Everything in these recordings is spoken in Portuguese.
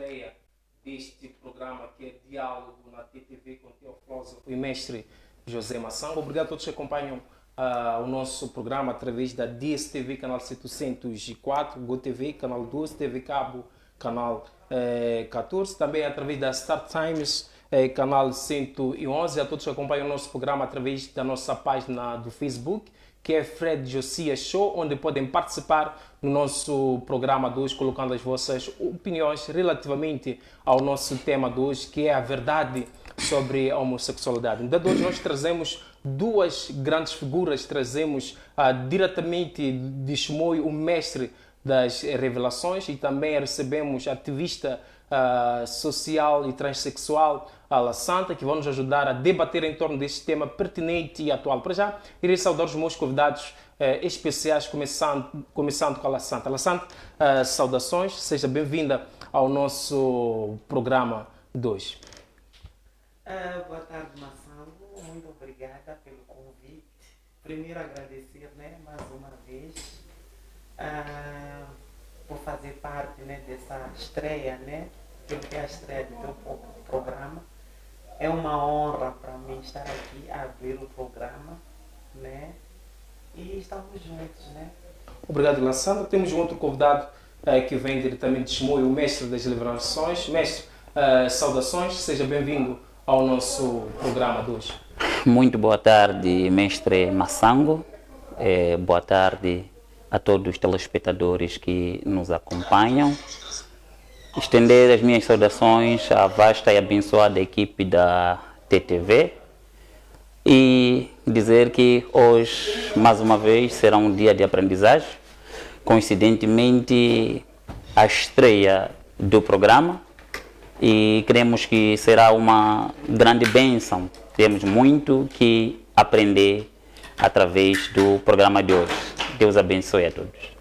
estreia deste programa que é Diálogo na TTV com o teofilósofo e mestre José Massango. Obrigado a todos que acompanham o nosso programa através da DSTV, canal 704, GoTV, canal 12, TV Cabo, canal 14, também através da Star Times, canal 111. A todos que acompanham o nosso programa através da nossa página do Facebook, que é Fred Josias Show, onde podem participar no nosso programa de hoje, colocando as vossas opiniões relativamente ao nosso tema de hoje, que é a verdade sobre a homossexualidade. De hoje nós trazemos duas grandes figuras, trazemos diretamente de Chimoio o mestre das revelações e também recebemos a ativista social e transexual Ala Santa, que vão nos ajudar a debater em torno deste tema pertinente e atual. Para já, irei saudar os meus convidados especiais, começando com a Ala Santa. Ala Santa, saudações, seja bem-vinda ao nosso programa de hoje. Boa tarde, Massango. Muito obrigada pelo convite. Primeiro agradecer, mais uma vez por fazer parte, dessa estreia, que é a estreia do teu programa. É uma honra para mim estar aqui a abrir o programa, e estamos juntos, Obrigado, Ala Santa. Temos um outro convidado que vem diretamente de Chimoio, o mestre das revelações. Mestre, saudações, seja bem-vindo ao nosso programa de hoje. Muito boa tarde, mestre Massango. Boa tarde a todos os telespectadores que nos acompanham. Estender as minhas saudações à vasta e abençoada equipe da TTV e dizer que hoje, mais uma vez, será um dia de aprendizagem. Coincidentemente, a estreia do programa, e cremos que será uma grande bênção. Temos muito que aprender através do programa de hoje. Deus abençoe a todos.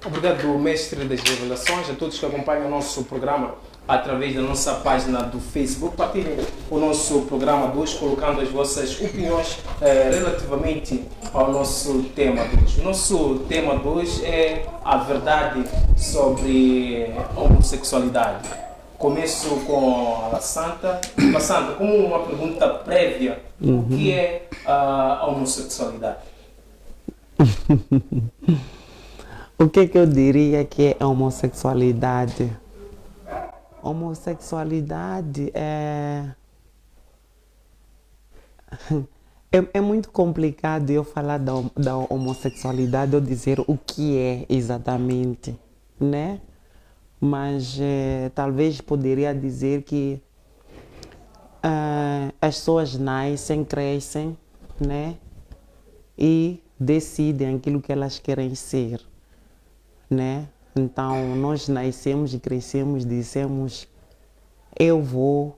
Obrigado, mestre das revelações, a todos que acompanham o nosso programa através da nossa página do Facebook. Partilhem o nosso programa de hoje, colocando as vossas opiniões relativamente ao nosso tema de hoje. O nosso tema de hoje é a verdade sobre a homossexualidade. Começo com a La Santa. La Santa, como uma pergunta prévia, o que é a homossexualidade? O que eu diria que é a homossexualidade? Homossexualidade é muito complicado eu falar da homossexualidade ou dizer o que é exatamente, Mas talvez poderia dizer que as pessoas nascem, crescem, e decidem aquilo que elas querem ser, Então, nós nascemos e crescemos, dissemos, eu vou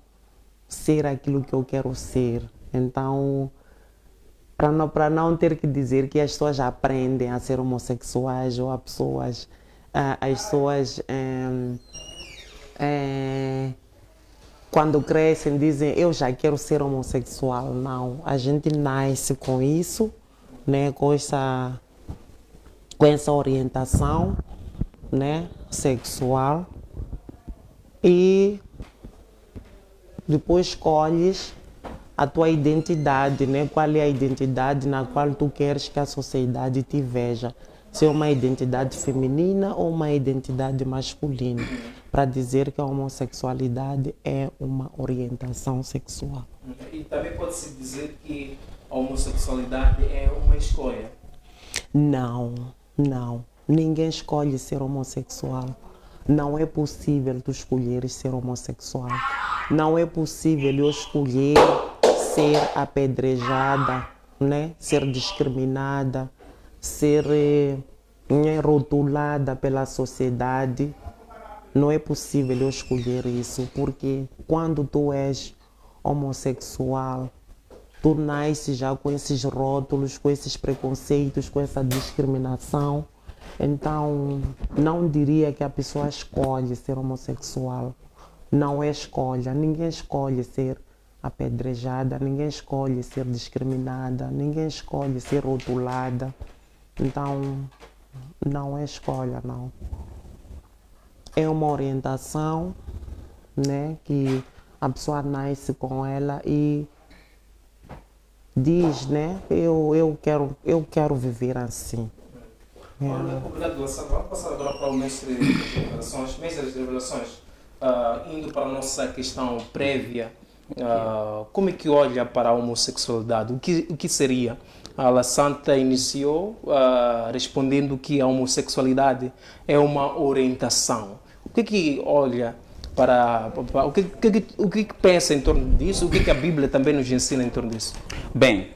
ser aquilo que eu quero ser. Então, para não ter que dizer que as pessoas aprendem a ser homossexuais ou as pessoas quando crescem dizem, eu já quero ser homossexual. Não, a gente nasce com isso, com essa orientação, sexual, e depois escolhes a tua identidade, qual é a identidade na qual tu queres que a sociedade te veja, se é uma identidade feminina ou uma identidade masculina, para dizer que a homossexualidade é uma orientação sexual. E também pode-se dizer que a homossexualidade é uma escolha? Não. Ninguém escolhe ser homossexual. Não é possível tu escolheres ser homossexual. Não é possível eu escolher ser apedrejada, ser discriminada, ser rotulada pela sociedade. Não é possível eu escolher isso, porque quando tu és homossexual, tu nasces já com esses rótulos, com esses preconceitos, com essa discriminação. Então, não diria que a pessoa escolhe ser homossexual. Não é escolha. Ninguém escolhe ser apedrejada, ninguém escolhe ser discriminada, ninguém escolhe ser rotulada. Então, não é escolha, não. é uma orientação, né, que a pessoa nasce com ela e diz, né, eu quero viver assim. Olha, obrigado, Lassana. Vamos passar agora para o mestre das revelações. Mestre das revelações, indo para a nossa questão prévia, como é que olha para a homossexualidade? O que seria? A La Santa iniciou respondendo que a homossexualidade é uma orientação. O que olha para o que pensa em torno disso? O que a Bíblia também nos ensina em torno disso? Bem,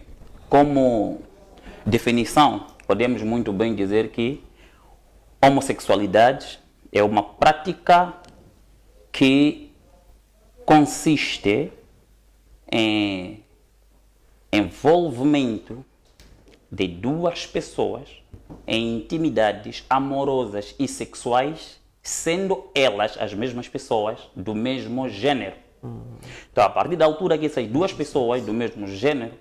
como definição, podemos muito bem dizer que homossexualidade é uma prática que consiste em envolvimento de duas pessoas em intimidades amorosas e sexuais, sendo elas as mesmas pessoas do mesmo gênero. Então, a partir da altura que essas duas pessoas do mesmo gênero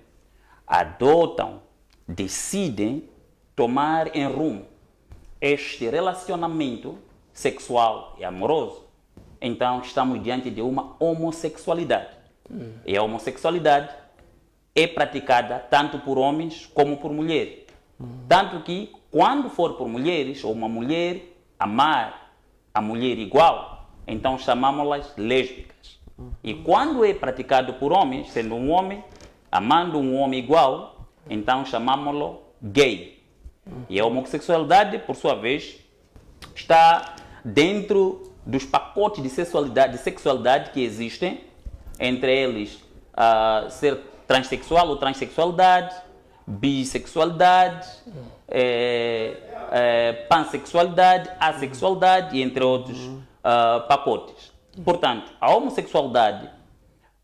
adotam, decidem tomar em rumo este relacionamento sexual e amoroso, então estamos diante de uma homossexualidade. E a homossexualidade é praticada tanto por homens como por mulheres. Tanto que, quando for por mulheres, ou uma mulher amar a mulher igual, então chamamos-las lésbicas. E quando é praticado por homens, sendo um homem amando um homem igual, então chamamos-lo gay. E a homossexualidade, por sua vez, está dentro dos pacotes de sexualidade que existem, entre eles ser transexual ou transexualidade, bissexualidade, pansexualidade, assexualidade e entre outros pacotes. Portanto, a homossexualidade,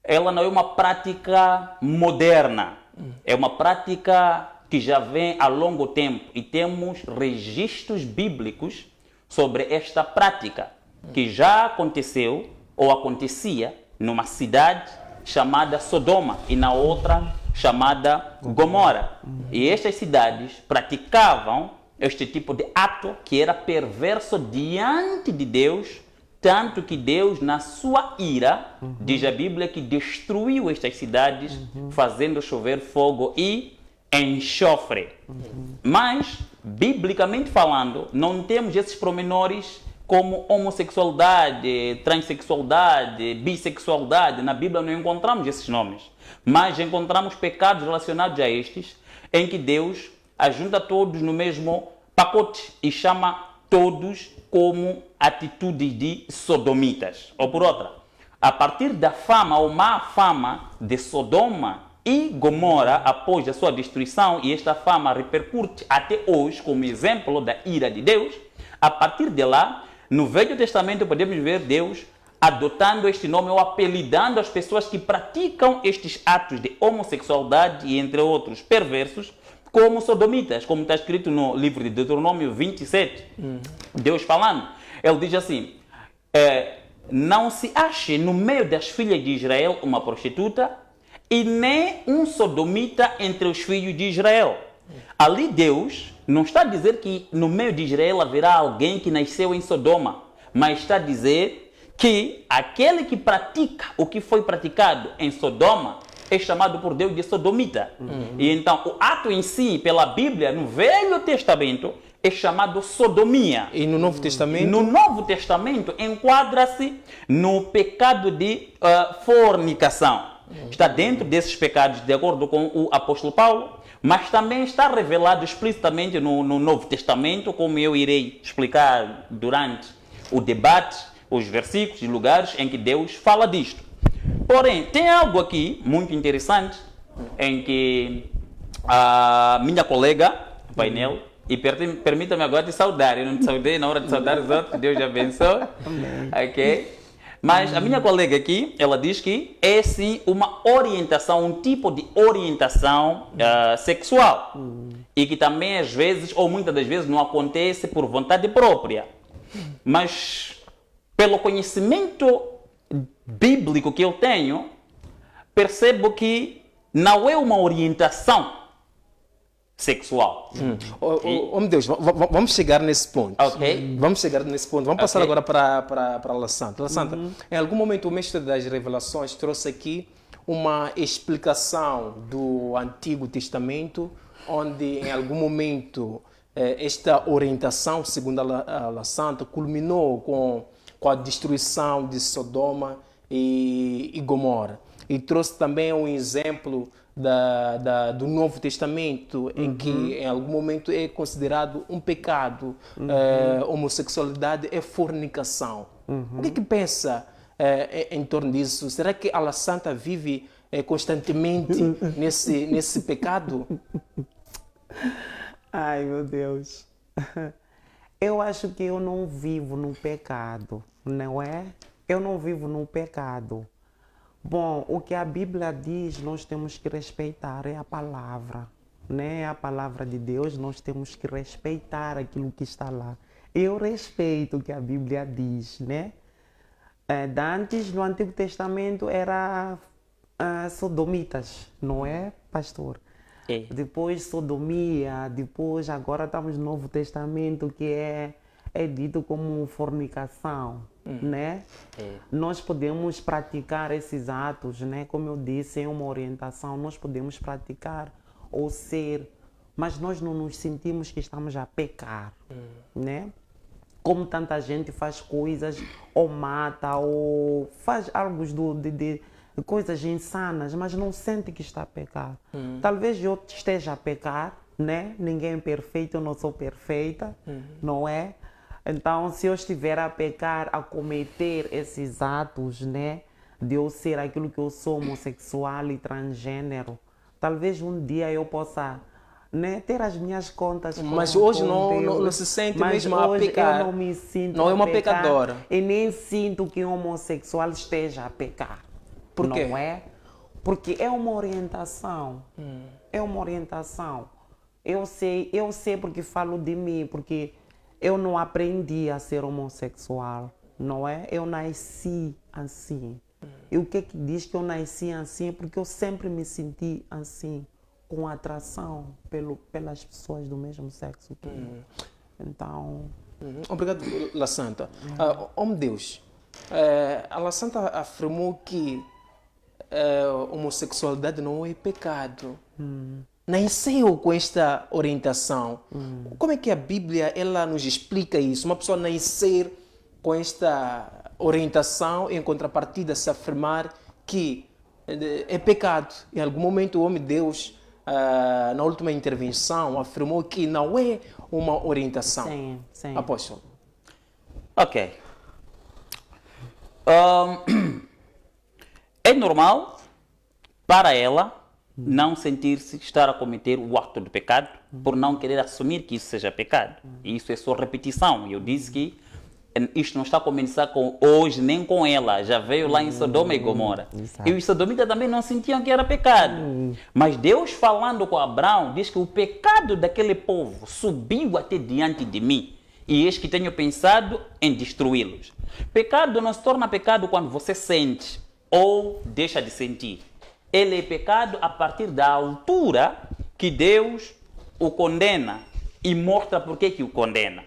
ela não é uma prática moderna, é uma prática que já vem há longo tempo e temos registros bíblicos sobre esta prática, que já aconteceu ou acontecia numa cidade chamada Sodoma e na outra chamada Gomora. E estas cidades praticavam este tipo de ato que era perverso diante de Deus, tanto que Deus, na sua ira, diz a Bíblia que destruiu estas cidades, fazendo chover fogo e enxofre. Mas, biblicamente falando, não temos esses pormenores como homossexualidade, transexualidade, bissexualidade. Na Bíblia não encontramos esses nomes, mas encontramos pecados relacionados a estes, em que Deus ajunta todos no mesmo pacote e chama todos como atitudes de sodomitas. Ou por outra, a partir da fama ou má fama de Sodoma e Gomora após a sua destruição, e esta fama repercute até hoje como exemplo da ira de Deus, a partir de lá, no Velho Testamento podemos ver Deus adotando este nome ou apelidando as pessoas que praticam estes atos de homossexualidade e entre outros perversos como sodomitas, como está escrito no livro de Deuteronômio 27. Deus falando, ele diz assim, não se ache no meio das filhas de Israel uma prostituta e nem um sodomita entre os filhos de Israel. Ali Deus não está a dizer que no meio de Israel haverá alguém que nasceu em Sodoma, mas está a dizer que aquele que pratica o que foi praticado em Sodoma é chamado por Deus de sodomita. E então o ato em si, pela Bíblia, no Velho Testamento, é chamado sodomia. E no Novo Testamento? No Novo Testamento enquadra-se no pecado de fornicação. Está dentro desses pecados, de acordo com o apóstolo Paulo, mas também está revelado explicitamente no Novo Testamento, como eu irei explicar durante o debate, os versículos e lugares em que Deus fala disto. Porém, tem algo aqui muito interessante, em que a minha colega, painel, e permita-me agora te saudar, eu não te saudei na hora de saudar os outros, Deus já abençoe. Ok? Mas a minha colega aqui, ela diz que é sim uma orientação, um tipo de orientação sexual. E que também às vezes, ou muitas das vezes, não acontece por vontade própria. Mas pelo conhecimento bíblico que eu tenho, percebo que não é uma orientação sexual. Oh, meu Deus, vamos chegar nesse ponto. Ok. Vamos chegar nesse ponto. Vamos passar agora para a La Santa. La Santa, em algum momento o mestre das revelações trouxe aqui uma explicação do Antigo Testamento, onde em algum momento esta orientação, segundo a La Santa, culminou com a destruição de Sodoma e Gomorra. E trouxe também um exemplo do Novo Testamento, em que em algum momento é considerado um pecado, homossexualidade é fornicação. O que pensa em torno disso? Será que a La Santa vive constantemente nesse pecado? Ai, meu Deus. Eu acho que eu não vivo no pecado, não é? Eu não vivo no pecado. Bom, o que a Bíblia diz, nós temos que respeitar, é a palavra, né? É a palavra de Deus, nós temos que respeitar aquilo que está lá. Eu respeito o que a Bíblia diz, né? Antes, no Antigo Testamento, era sodomitas, não é, pastor? É. Depois sodomia, depois agora estamos no Novo Testamento, que é dito como fornicação, né? Nós podemos praticar esses atos, né? Como eu disse, é uma orientação, nós podemos praticar ou ser, mas nós não nos sentimos que estamos a pecar, né? Como tanta gente faz coisas, ou mata, ou faz algo de coisas insanas, mas não sente que está a pecar. Talvez eu esteja a pecar, né? Ninguém é perfeito, eu não sou perfeita, não é? Então, se eu estiver a pecar, a cometer esses atos, né, de eu ser aquilo que eu sou, homossexual e transgênero, talvez um dia eu possa, né, ter as minhas contas. Mas hoje não se sente mesmo a pecar. Eu não me sinto não é uma pecar, pecadora. e nem sinto que um homossexual esteja a pecar. Por quê? Não é? Porque é uma orientação. É uma orientação. Eu sei porque falo de mim, porque eu não aprendi a ser homossexual, não é? Eu nasci assim. E o que diz que eu nasci assim? Porque eu sempre me senti assim, com atração pelas pessoas do mesmo sexo que eu. Então... Obrigado, La Santa. Meu Deus, a La Santa afirmou que homossexualidade não é pecado. Nasceu com esta orientação. Como é que a Bíblia ela nos explica isso? Uma pessoa nascer com esta orientação, em contrapartida se afirmar que é pecado. Em algum momento o homem de Deus, na última intervenção, afirmou que não é uma orientação. Sim. Apóstolo. Ok. É normal para ela não sentir-se estar a cometer o ato de pecado por não querer assumir que isso seja pecado. E isso é só repetição. Eu disse que isto não está a começar com hoje, nem com ela. Já veio lá em Sodoma e Gomorra. E os sodomitas também não sentiam que era pecado. Mas Deus, falando com Abraão, diz que o pecado daquele povo subiu até diante de mim. E eis que tenho pensado em destruí-los. Pecado não se torna pecado quando você sente ou deixa de sentir. Ele é pecado a partir da altura que Deus o condena e mostra por que o condena.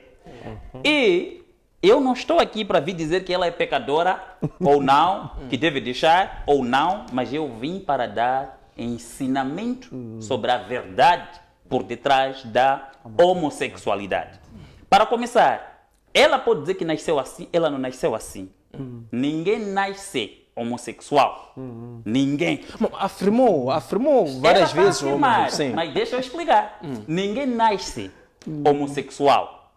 E eu não estou aqui para vir dizer que ela é pecadora ou não, que deve deixar ou não, mas eu vim para dar ensinamento sobre a verdade por detrás da homossexualidade. Para começar, ela pode dizer que nasceu assim, ela não nasceu assim. Ninguém nasce homossexual. Ninguém. Afirmou várias vezes. Afirmar, mas deixa eu explicar. Ninguém nasce homossexual.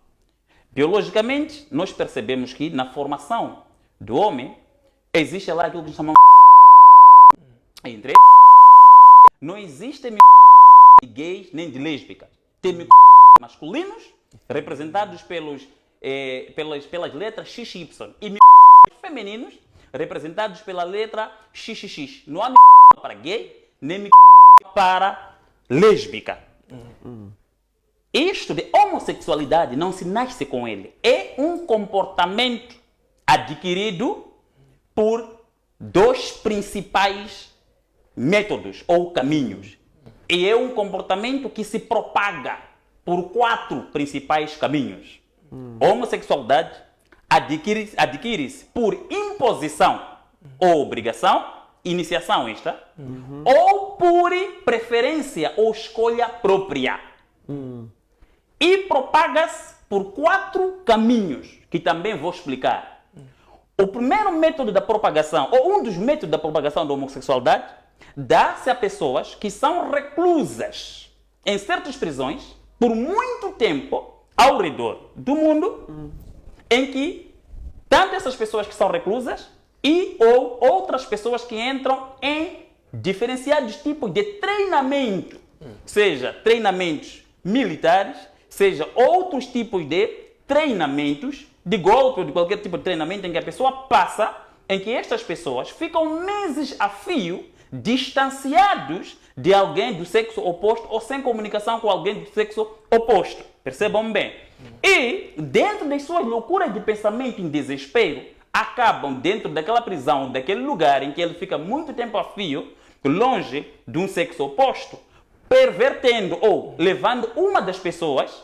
Biologicamente, nós percebemos que na formação do homem existe lá aquilo que chamamos entre não existe gays nem de lésbicas. Tem masculinos representados pelas letras XY e femininos representados pela letra XXX. Não há para gay, nem para lésbica. Isto de homossexualidade não se nasce com ele. É um comportamento adquirido por dois principais métodos ou caminhos. E é um comportamento que se propaga por 4 principais caminhos. A homossexualidade adquire-se por imposição ou obrigação, iniciação esta, ou por preferência ou escolha própria. E propaga-se por 4 caminhos, que também vou explicar. O primeiro método da propagação, ou um dos métodos da propagação da homossexualidade, dá-se a pessoas que são reclusas em certas prisões por muito tempo ao redor do mundo, em que tanto essas pessoas que são reclusas e ou outras pessoas que entram em diferenciados tipos de treinamento, seja treinamentos militares, seja outros tipos de treinamentos de golpe ou de qualquer tipo de treinamento em que a pessoa passa, em que estas pessoas ficam meses a fio distanciados de alguém do sexo oposto ou sem comunicação com alguém do sexo oposto. Percebam bem. E, dentro das suas loucuras de pensamento em desespero, acabam dentro daquela prisão, daquele lugar em que ele fica muito tempo a fio, longe de um sexo oposto, pervertendo ou levando uma das pessoas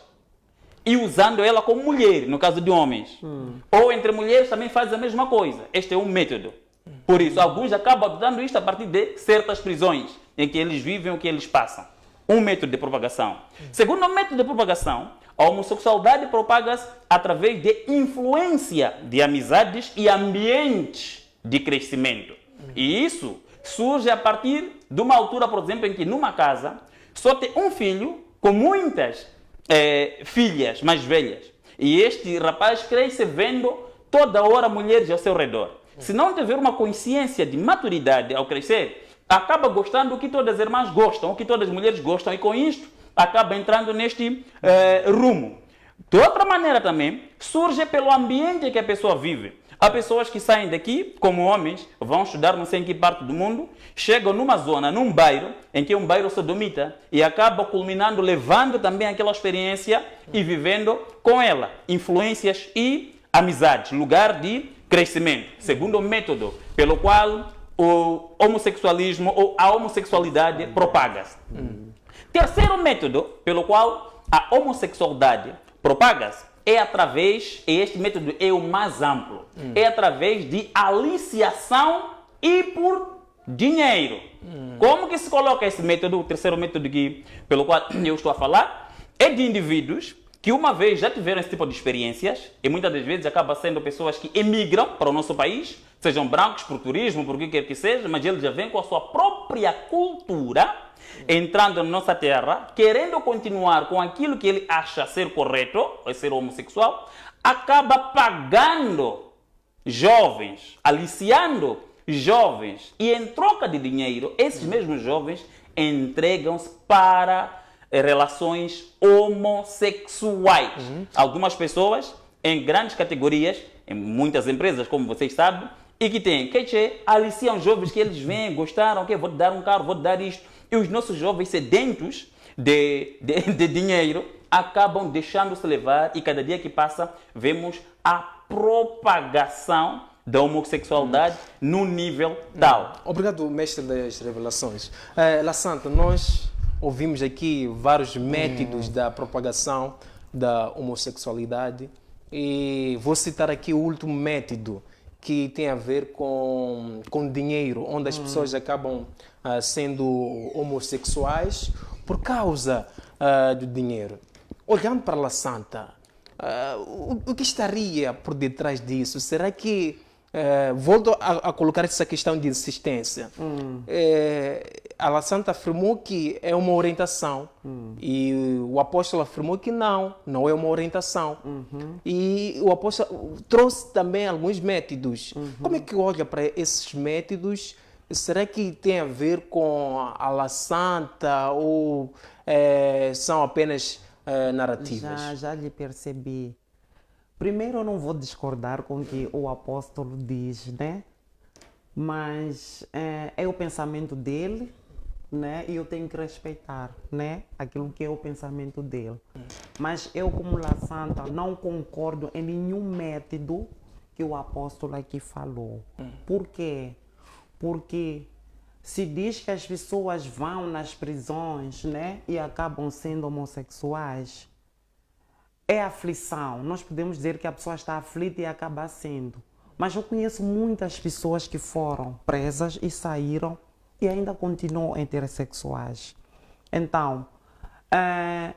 e usando ela como mulher, no caso de homens. Ou entre mulheres também faz a mesma coisa. Este é um método. Por isso, alguns acabam adotando isto a partir de certas prisões em que eles vivem o que eles passam. Um método de propagação. Segundo o método de propagação, a homossexualidade propaga-se através de influência de amizades e ambientes de crescimento. E isso surge a partir de uma altura, por exemplo, em que numa casa só tem um filho com muitas filhas mais velhas. E este rapaz cresce vendo toda hora mulheres ao seu redor. Se não tiver uma consciência de maturidade ao crescer, acaba gostando do que todas as irmãs gostam, o que todas as mulheres gostam, e com isto acaba entrando neste rumo. De outra maneira também, surge pelo ambiente em que a pessoa vive. Há pessoas que saem daqui, como homens, vão estudar não sei em que parte do mundo, chegam numa zona, num bairro, em que é um bairro sodomita, e acabam culminando, levando também aquela experiência e vivendo com ela. Influências e amizades, lugar de crescimento. Segundo método pelo qual o homossexualismo ou a homossexualidade propaga-se. Terceiro método pelo qual a homossexualidade propaga-se é através, e este método é o mais amplo, é através de aliciação e por dinheiro. Como que se coloca esse método, o terceiro método pelo qual eu estou a falar? É de indivíduos que uma vez já tiveram esse tipo de experiências, e muitas das vezes acaba sendo pessoas que emigram para o nosso país, sejam brancos por turismo, por o que quer que seja, mas eles já vêm com a sua própria cultura, entrando na nossa terra, querendo continuar com aquilo que ele acha ser correto, ou ser homossexual, acaba pagando jovens, aliciando jovens, e em troca de dinheiro, esses mesmos jovens entregam-se para relações homossexuais. Algumas pessoas em grandes categorias, em muitas empresas, como vocês sabem, e que têm, aliciam jovens que eles vêm, gostaram, vou te dar um carro, vou te dar isto. E os nossos jovens sedentos de dinheiro acabam deixando-se levar, e cada dia que passa vemos a propagação da homossexualidade no nível tal. Obrigado, mestre das revelações. La Santa, nós ouvimos aqui vários métodos da propagação da homossexualidade, e vou citar aqui o último método, que tem a ver com dinheiro, onde as pessoas acabam sendo homossexuais por causa do dinheiro. Olhando para La Santa, o que estaria por detrás disso? Será que volto a colocar essa questão de insistência? A La Santa afirmou que é uma orientação, e o apóstolo afirmou que não é uma orientação. E o apóstolo trouxe também alguns métodos. Como é que olha para esses métodos? Será que tem a ver com a La Santa ou são apenas narrativas? Já lhe percebi. Primeiro, eu não vou discordar com o que o apóstolo diz, né? Mas é o pensamento dele, né? E eu tenho que respeitar, né? Aquilo que é o pensamento dele. Mas eu, como La Santa, não concordo em nenhum método que o apóstolo aqui falou. Por quê? Porque se diz que as pessoas vão nas prisões, né, e acabam sendo homossexuais, é aflição. Nós podemos dizer que a pessoa está aflita e acaba sendo. Mas eu conheço muitas pessoas que foram presas e saíram e ainda continuam heterossexuais. Então,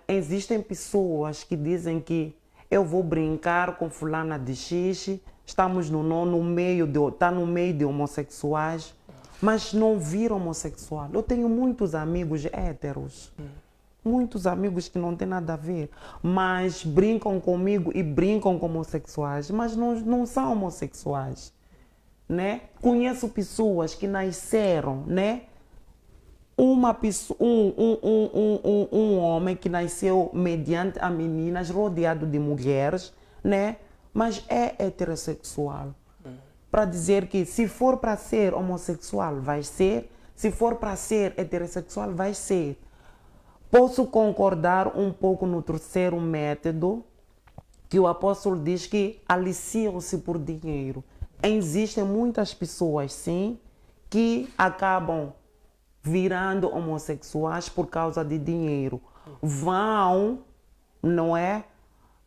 existem pessoas que dizem que eu vou brincar com fulana de xixi, estamos no meio de homossexuais, mas não viram homossexual. Eu tenho muitos amigos héteros, muitos amigos que não têm nada a ver, mas brincam comigo e brincam com homossexuais, mas não são homossexuais, né? Conheço pessoas que nasceram, né? Um homem que nasceu mediante a meninas, rodeado de mulheres, né? Mas é heterossexual. Para dizer que se for para ser homossexual, vai ser. Se for para ser heterossexual, vai ser. Posso concordar um pouco no terceiro método, que o apóstolo diz que aliciam-se por dinheiro. Existem muitas pessoas, sim, que acabam virando homossexuais por causa de dinheiro. Vão, não é?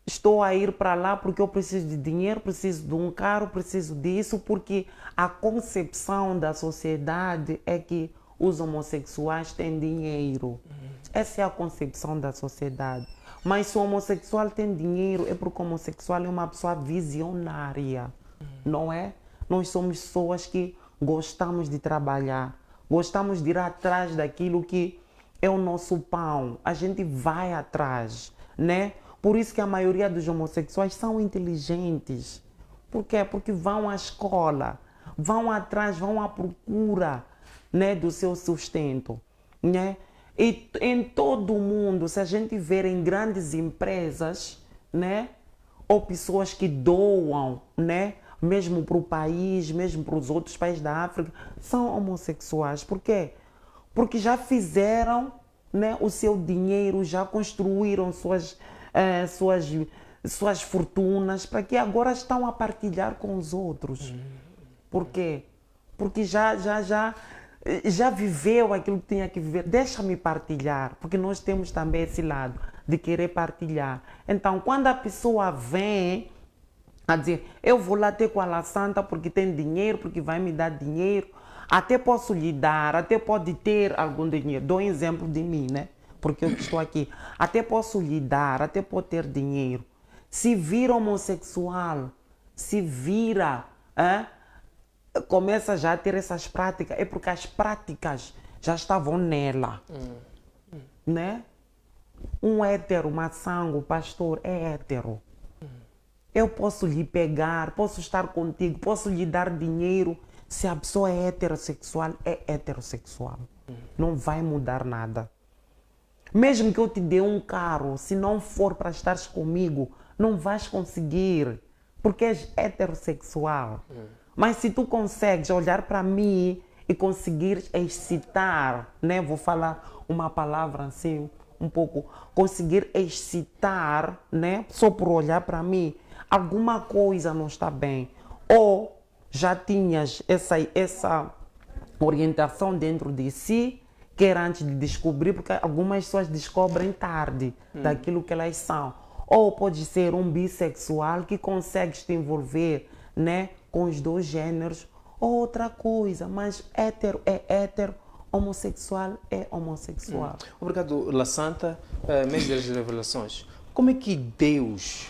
Estou a ir para lá porque eu preciso de dinheiro, preciso de um carro, preciso disso, porque a concepção da sociedade é que os homossexuais têm dinheiro. Essa é a concepção da sociedade. Mas se o homossexual tem dinheiro, é porque o homossexual é uma pessoa visionária, não é? Nós somos pessoas que gostamos de trabalhar, gostamos de ir atrás daquilo que é o nosso pão. A gente vai atrás, né? Por isso que a maioria dos homossexuais são inteligentes. Por quê? Porque vão à escola, vão atrás, vão à procura, né, do seu sustento, né? E em todo o mundo, se a gente ver em grandes empresas, né, ou pessoas que doam, né, mesmo para o país, mesmo para os outros países da África, são homossexuais. Por quê? Porque já fizeram, né, o seu dinheiro, já construíram suas fortunas, para que agora estão a partilhar com os outros. Por quê? Porque já viveu aquilo que tinha que viver. Deixa-me partilhar, porque nós temos também esse lado de querer partilhar. Então, quando a pessoa vem a dizer, eu vou lá ter com a La Santa porque tem dinheiro, porque vai me dar dinheiro, até posso lhe dar, até pode ter algum dinheiro. Dou um exemplo de mim, né? Porque eu estou aqui. Até posso lhe dar, até pode ter dinheiro. Se vira homossexual, se vira, começa já a ter essas práticas, é porque as práticas já estavam nela, né? Um hétero, maçango, pastor, é hétero. Eu posso lhe pegar, posso estar contigo, posso lhe dar dinheiro. Se a pessoa é heterossexual, é heterossexual. Não vai mudar nada. Mesmo que eu te dê um carro, se não for para estares comigo, não vais conseguir, porque és heterossexual. Mas se tu consegues olhar para mim e conseguir excitar, né? Vou falar uma palavra assim, um pouco, conseguir excitar, né? Só por olhar para mim, alguma coisa não está bem. Ou já tinhas essa orientação dentro de si, que era antes de descobrir, porque algumas pessoas descobrem tarde daquilo que elas são. Ou pode ser um bissexual que consegue te envolver, né, com os dois gêneros, ou outra coisa, mas hétero é hétero, homossexual é homossexual. Obrigado, La Santa, Mês das Revelações. Como é que Deus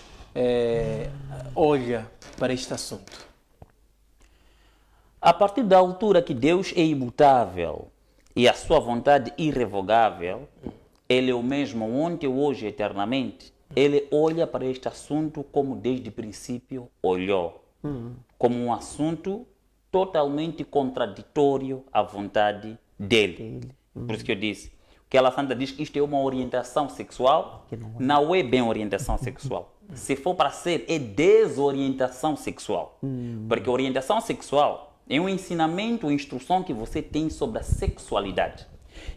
olha para este assunto? A partir da altura que Deus é imutável e a sua vontade irrevogável, Ele é o mesmo ontem, hoje, eternamente. Ele olha para este assunto como desde o princípio olhou, como um assunto totalmente contraditório à vontade dele. Por isso que eu disse, que a Santa diz que isto é uma orientação sexual, não é bem orientação sexual. Se for para ser, é desorientação sexual. Porque orientação sexual é um ensinamento, uma instrução que você tem sobre a sexualidade.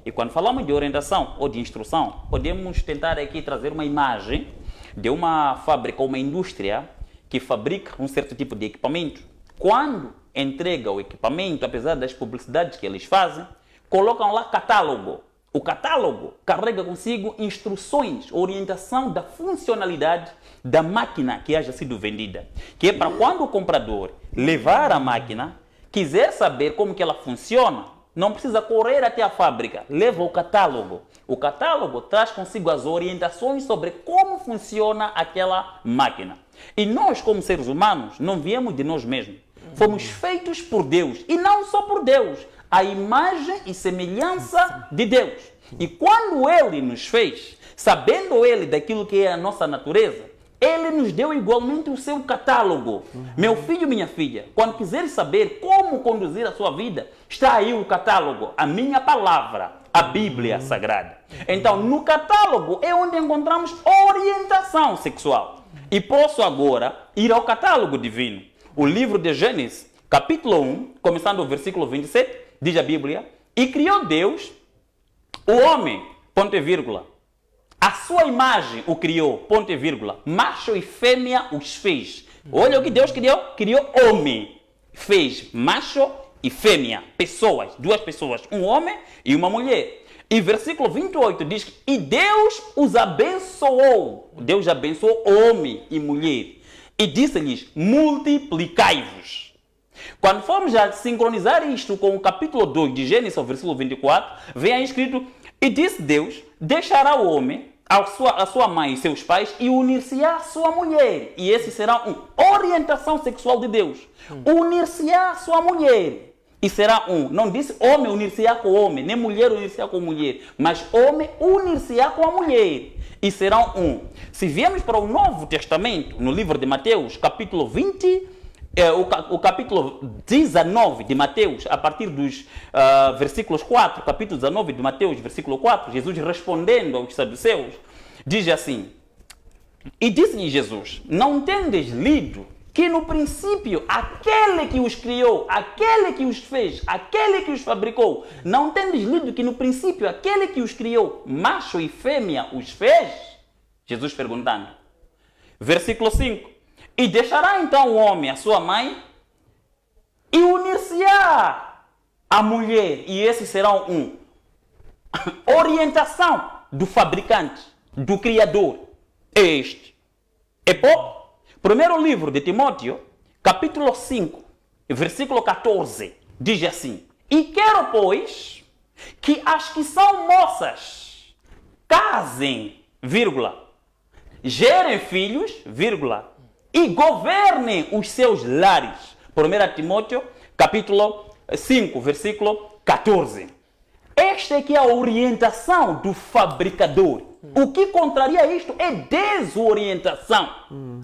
E quando falamos de orientação ou de instrução, podemos tentar aqui trazer uma imagem de uma fábrica ou uma indústria que fabrica um certo tipo de equipamento. Quando entrega o equipamento, apesar das publicidades que eles fazem, colocam lá catálogo. O catálogo carrega consigo instruções, orientação da funcionalidade da máquina que haja sido vendida. Que é para quando o comprador levar a máquina, quiser saber como que ela funciona, não precisa correr até a fábrica, leva o catálogo. O catálogo traz consigo as orientações sobre como funciona aquela máquina. E nós, como seres humanos, não viemos de nós mesmos. Fomos feitos por Deus, e não só por Deus, a imagem e semelhança de Deus. E quando Ele nos fez, sabendo Ele daquilo que é a nossa natureza, Ele nos deu igualmente o seu catálogo. Meu filho, minha filha, quando quiser saber como conduzir a sua vida, está aí o catálogo, a minha palavra, a Bíblia Sagrada. Então, no catálogo é onde encontramos orientação sexual. E posso agora ir ao catálogo divino. O livro de Gênesis, capítulo 1, começando o versículo 27, diz a Bíblia: e criou Deus o homem, ponto e vírgula. A sua imagem o criou, ponto e vírgula. Macho e fêmea os fez. Olha o que Deus criou. Criou homem. Fez macho e fêmea. Pessoas, duas pessoas. Um homem e uma mulher. E versículo 28 diz que e Deus os abençoou. Deus abençoou homem e mulher. E disse-lhes, multiplicai-vos. Quando formos a sincronizar isto com o capítulo 2 de Gênesis, versículo 24, vem aí escrito, e disse Deus, deixará o homem, a sua mãe e seus pais, e unir-se-á à sua mulher. E esse será uma orientação sexual de Deus. Unir-se-á à sua mulher. E será não disse homem unir-se-á com homem, nem mulher unir-se-á com mulher, mas homem unir-se-á com a mulher. E serão Se viemos para o Novo Testamento, no livro de Mateus, capítulo 20, o capítulo 19 de Mateus, a partir dos versículos 4, capítulo 19 de Mateus, versículo 4, Jesus respondendo aos saduceus, diz assim, e disse-lhe Jesus, não tendes lido que no princípio aquele que os criou, aquele que os fez, aquele que os fabricou, não tendes lido que no princípio aquele que os criou, macho e fêmea os fez? Jesus perguntando. Versículo 5. E deixará então o homem a sua mãe e unir-se-á à mulher. E esse será orientação do fabricante, do Criador. É este. É pouco? Primeiro livro de Timóteo, capítulo 5, versículo 14, diz assim, e quero, pois, que as que são moças casem, vírgula, gerem filhos, vírgula, e governem os seus lares. 1 Timóteo, capítulo 5, versículo 14. Esta é que é a orientação do fabricador. O que contraria isto é desorientação.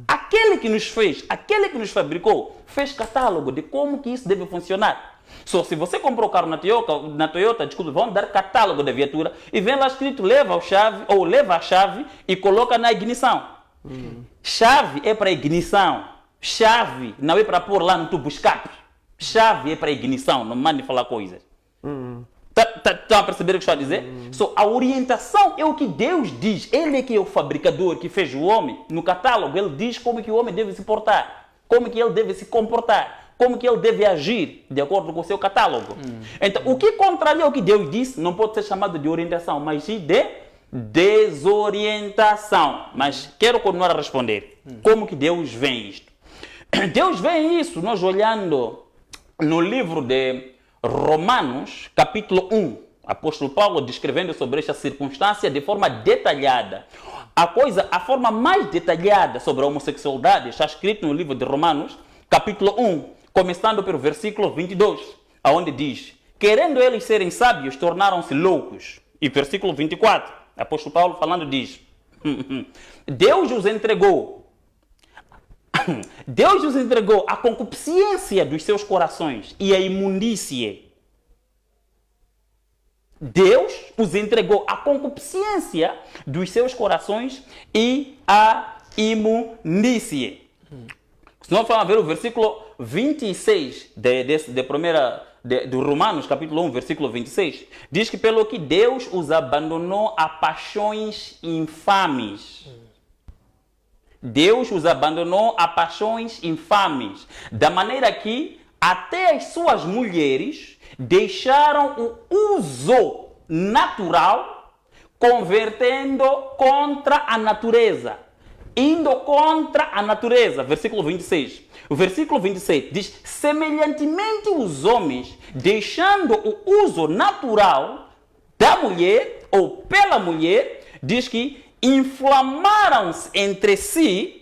Aquele que nos fez, aquele que nos fabricou, fez catálogo de como que isso deve funcionar. Se você comprou o carro na Toyota, vão dar catálogo da viatura e vem lá escrito leva a chave e coloca na ignição. Chave é para ignição. Chave não é para pôr lá no tubo escape. Chave é para ignição, não mande falar coisas. Estão a perceber o que estou a dizer? A orientação é o que Deus diz. Ele é que é o fabricador que fez o homem. No catálogo ele diz como que o homem deve se portar, como que ele deve se comportar, como que ele deve agir de acordo com o seu catálogo. Então, o que contraria o que Deus disse não pode ser chamado de orientação, mas sim de desorientação. Mas quero continuar a responder. Como que Deus vê isto? Deus vê isso, nós olhando no livro de Romanos, capítulo 1, apóstolo Paulo descrevendo sobre esta circunstância de forma detalhada. A forma mais detalhada sobre a homossexualidade está escrito no livro de Romanos, capítulo 1, começando pelo versículo 22, onde diz, querendo eles serem sábios, tornaram-se loucos. E versículo 24, apóstolo Paulo falando diz, Deus os entregou a concupiscência dos seus corações e a imundície. Deus os entregou a concupiscência dos seus corações e a imundície. Se nós formos ver o versículo 26 do Romanos, capítulo 1, versículo 26, diz que pelo que Deus os abandonou a paixões infames. Deus os abandonou a paixões infames, da maneira que até as suas mulheres deixaram o uso natural, convertendo contra a natureza. Indo contra a natureza. Versículo 26. O versículo 27 diz: semelhantemente os homens, deixando o uso natural da mulher, ou pela mulher, diz que inflamaram-se entre si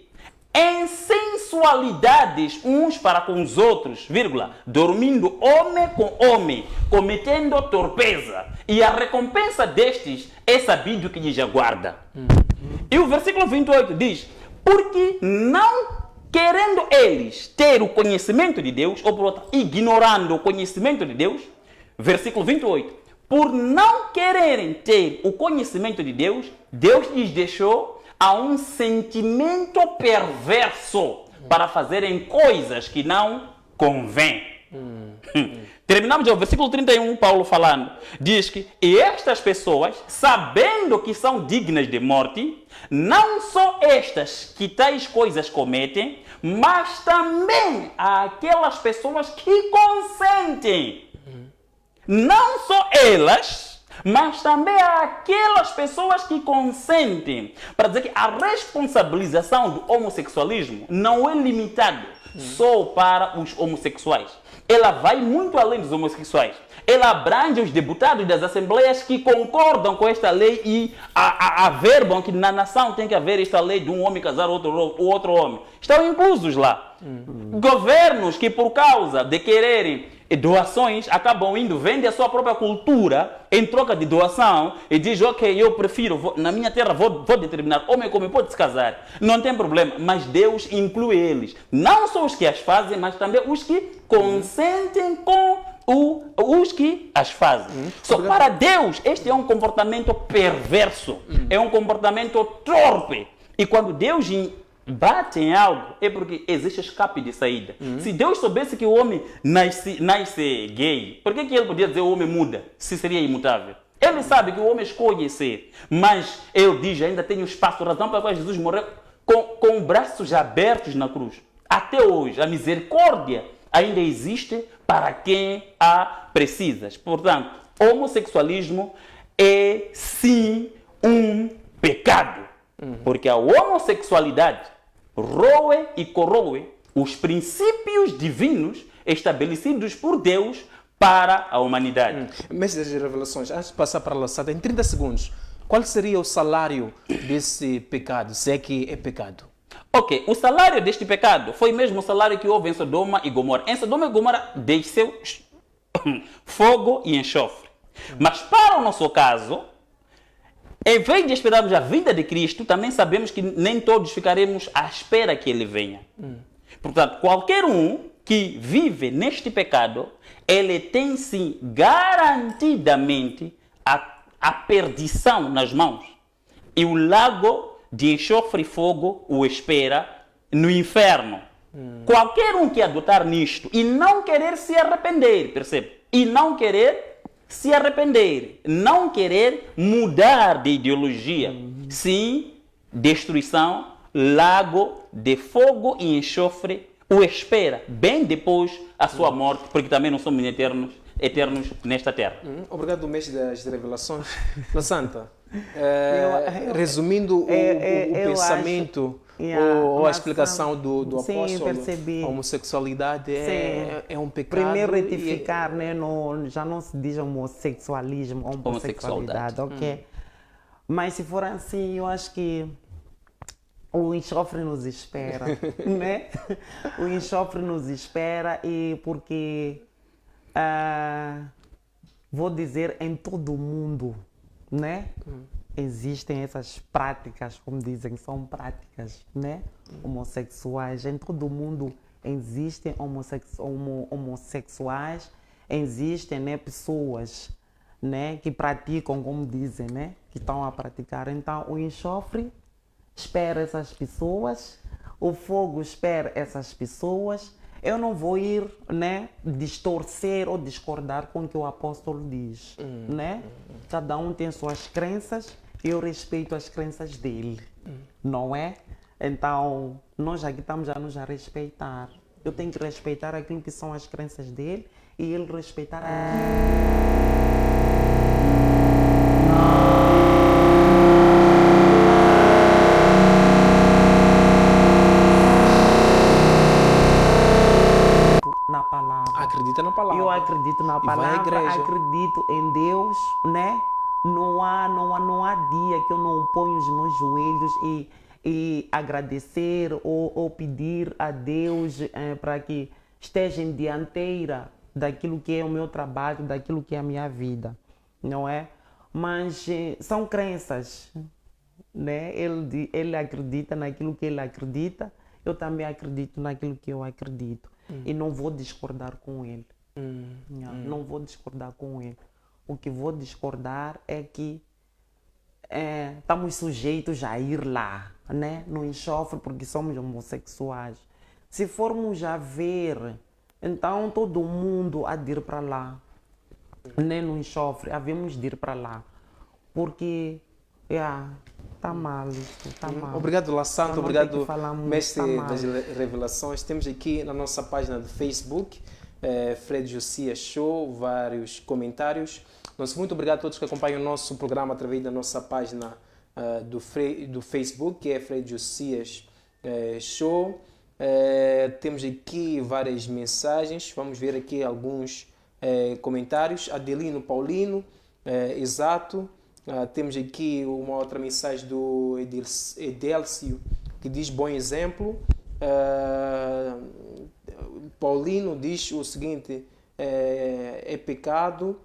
em sensualidades uns para com os outros, vírgula, dormindo homem com homem, cometendo torpeza. E a recompensa destes é sabido que lhes aguarda. E o versículo 28 diz: porque não querendo eles ter o conhecimento de Deus, ou por outro, ignorando o conhecimento de Deus, versículo 28, por não quererem ter o conhecimento de Deus, Deus lhes deixou a um sentimento perverso para fazerem coisas que não convêm. Terminamos o versículo 31, Paulo falando, diz que e estas pessoas, sabendo que são dignas de morte, não só estas que tais coisas cometem, mas também aquelas pessoas que consentem. Não só elas, mas também aquelas pessoas que consentem. Para dizer que a responsabilização do homossexualismo não é limitada só para os homossexuais. Ela vai muito além dos homossexuais. Ela abrange os deputados das assembleias que concordam com esta lei e averbam que na nação tem que haver esta lei de um homem casar outro homem. Estão inclusos lá. Governos que, por causa de quererem doações, acabam indo, vendem a sua própria cultura em troca de doação e diz: ok, eu prefiro, na minha terra vou determinar, homem como pode se casar, não tem problema, mas Deus inclui eles, não só os que as fazem, mas também os que consentem com os que as fazem. Só para Deus, este é um comportamento perverso, é um comportamento torpe, e quando Deus bate em algo, é porque existe escape de saída. Se Deus soubesse que o homem nasce gay, por que ele podia dizer o homem muda, se seria imutável? Ele sabe que o homem escolhe ser, mas ele diz, ainda tem um espaço, razão pela qual Jesus morreu com braços abertos na cruz. Até hoje, a misericórdia ainda existe para quem a precisa. Portanto, homossexualismo é sim um pecado, porque a homossexualidade roe e corroe os princípios divinos estabelecidos por Deus para a humanidade. Mestre das Revelações, antes de passar para a laçada, em 30 segundos, qual seria o salário desse pecado, se é que é pecado? Ok, o salário deste pecado foi mesmo o salário que houve em Sodoma e Gomorra. Em Sodoma e Gomorra desceu fogo e enxofre. Mas para o nosso caso, em vez de esperarmos a vinda de Cristo, também sabemos que nem todos ficaremos à espera que Ele venha. Portanto, qualquer um que vive neste pecado, ele tem sim garantidamente a perdição nas mãos. E o lago de enxofre e fogo o espera no inferno. Qualquer um que adotar nisto e não querer se arrepender, percebe? E não querer se arrepender, não querer mudar de ideologia, sim, destruição, lago de fogo e enxofre o espera, bem depois a sua morte, porque também não somos eternos nesta terra. Obrigado, mestre das Revelações. La Santa, resumindo o pensamento ou a explicação do apóstolo, percebi. A homossexualidade é um pecado. Primeiro retificar, né, já não se diz homossexualismo, homossexualidade, ok? Mas se for assim, eu acho que o enxofre nos espera, né? O enxofre nos espera e porque, vou dizer, em todo o mundo, né? Existem essas práticas, como dizem, são práticas, né? Homossexuais. Em todo o mundo existem homossexuais, existem, né, pessoas, né, que praticam, como dizem, né, que estão a praticar. Então, o enxofre espera essas pessoas, o fogo espera essas pessoas. Eu não vou ir, né, distorcer ou discordar com o que o apóstolo diz, né? Cada um tem suas crenças e eu respeito as crenças dele, não é? Então, nós aqui estamos a nos respeitar. Eu tenho que respeitar aquilo que são as crenças dele e ele respeitar na palavra. Acredita na palavra. Eu acredito na E vai à palavra, igreja. acredito em Deus, né? Não há dia que eu não ponho os meus joelhos e agradecer ou pedir a Deus para que esteja em dianteira daquilo que é o meu trabalho, daquilo que é a minha vida, não é? Mas são crenças, né? Ele acredita naquilo que ele acredita, eu também acredito naquilo que eu acredito. E não vou discordar com ele. Não vou discordar com ele. O que vou discordar é que estamos sujeitos a ir lá, né? No enxofre, porque somos homossexuais. Se formos a ver, então todo mundo há de ir para lá, né? No enxofre, havemos de ir para lá. Porque está mal isso, está mal. Obrigado, La Santa. Obrigado, mestre tá das revelações. Temos aqui na nossa página do Facebook, Fred Josias Show, vários comentários. Muito obrigado a todos que acompanham o nosso programa através da nossa página do Facebook, que é Fred Josias Show. Temos aqui várias mensagens. Vamos ver aqui alguns comentários. Adelino Paulino, exato. Temos aqui uma outra mensagem do Edélcio, que diz bom exemplo. Paulino diz o seguinte, é pecado.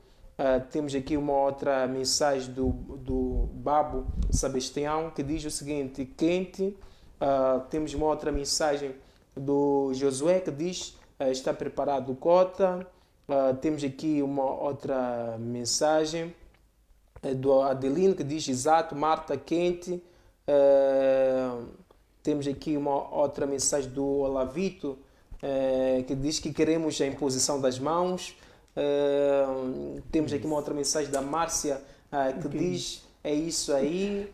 Temos aqui uma outra mensagem do Babo Sebastião, que diz o seguinte, quente. Temos uma outra mensagem do Josué, que diz está preparado o cota. Temos aqui uma outra mensagem do Adelino, que diz exato, Marta quente. Temos aqui uma outra mensagem do Olavito, que diz que queremos a imposição das mãos. Temos aqui uma outra mensagem da Márcia, que diz é isso aí.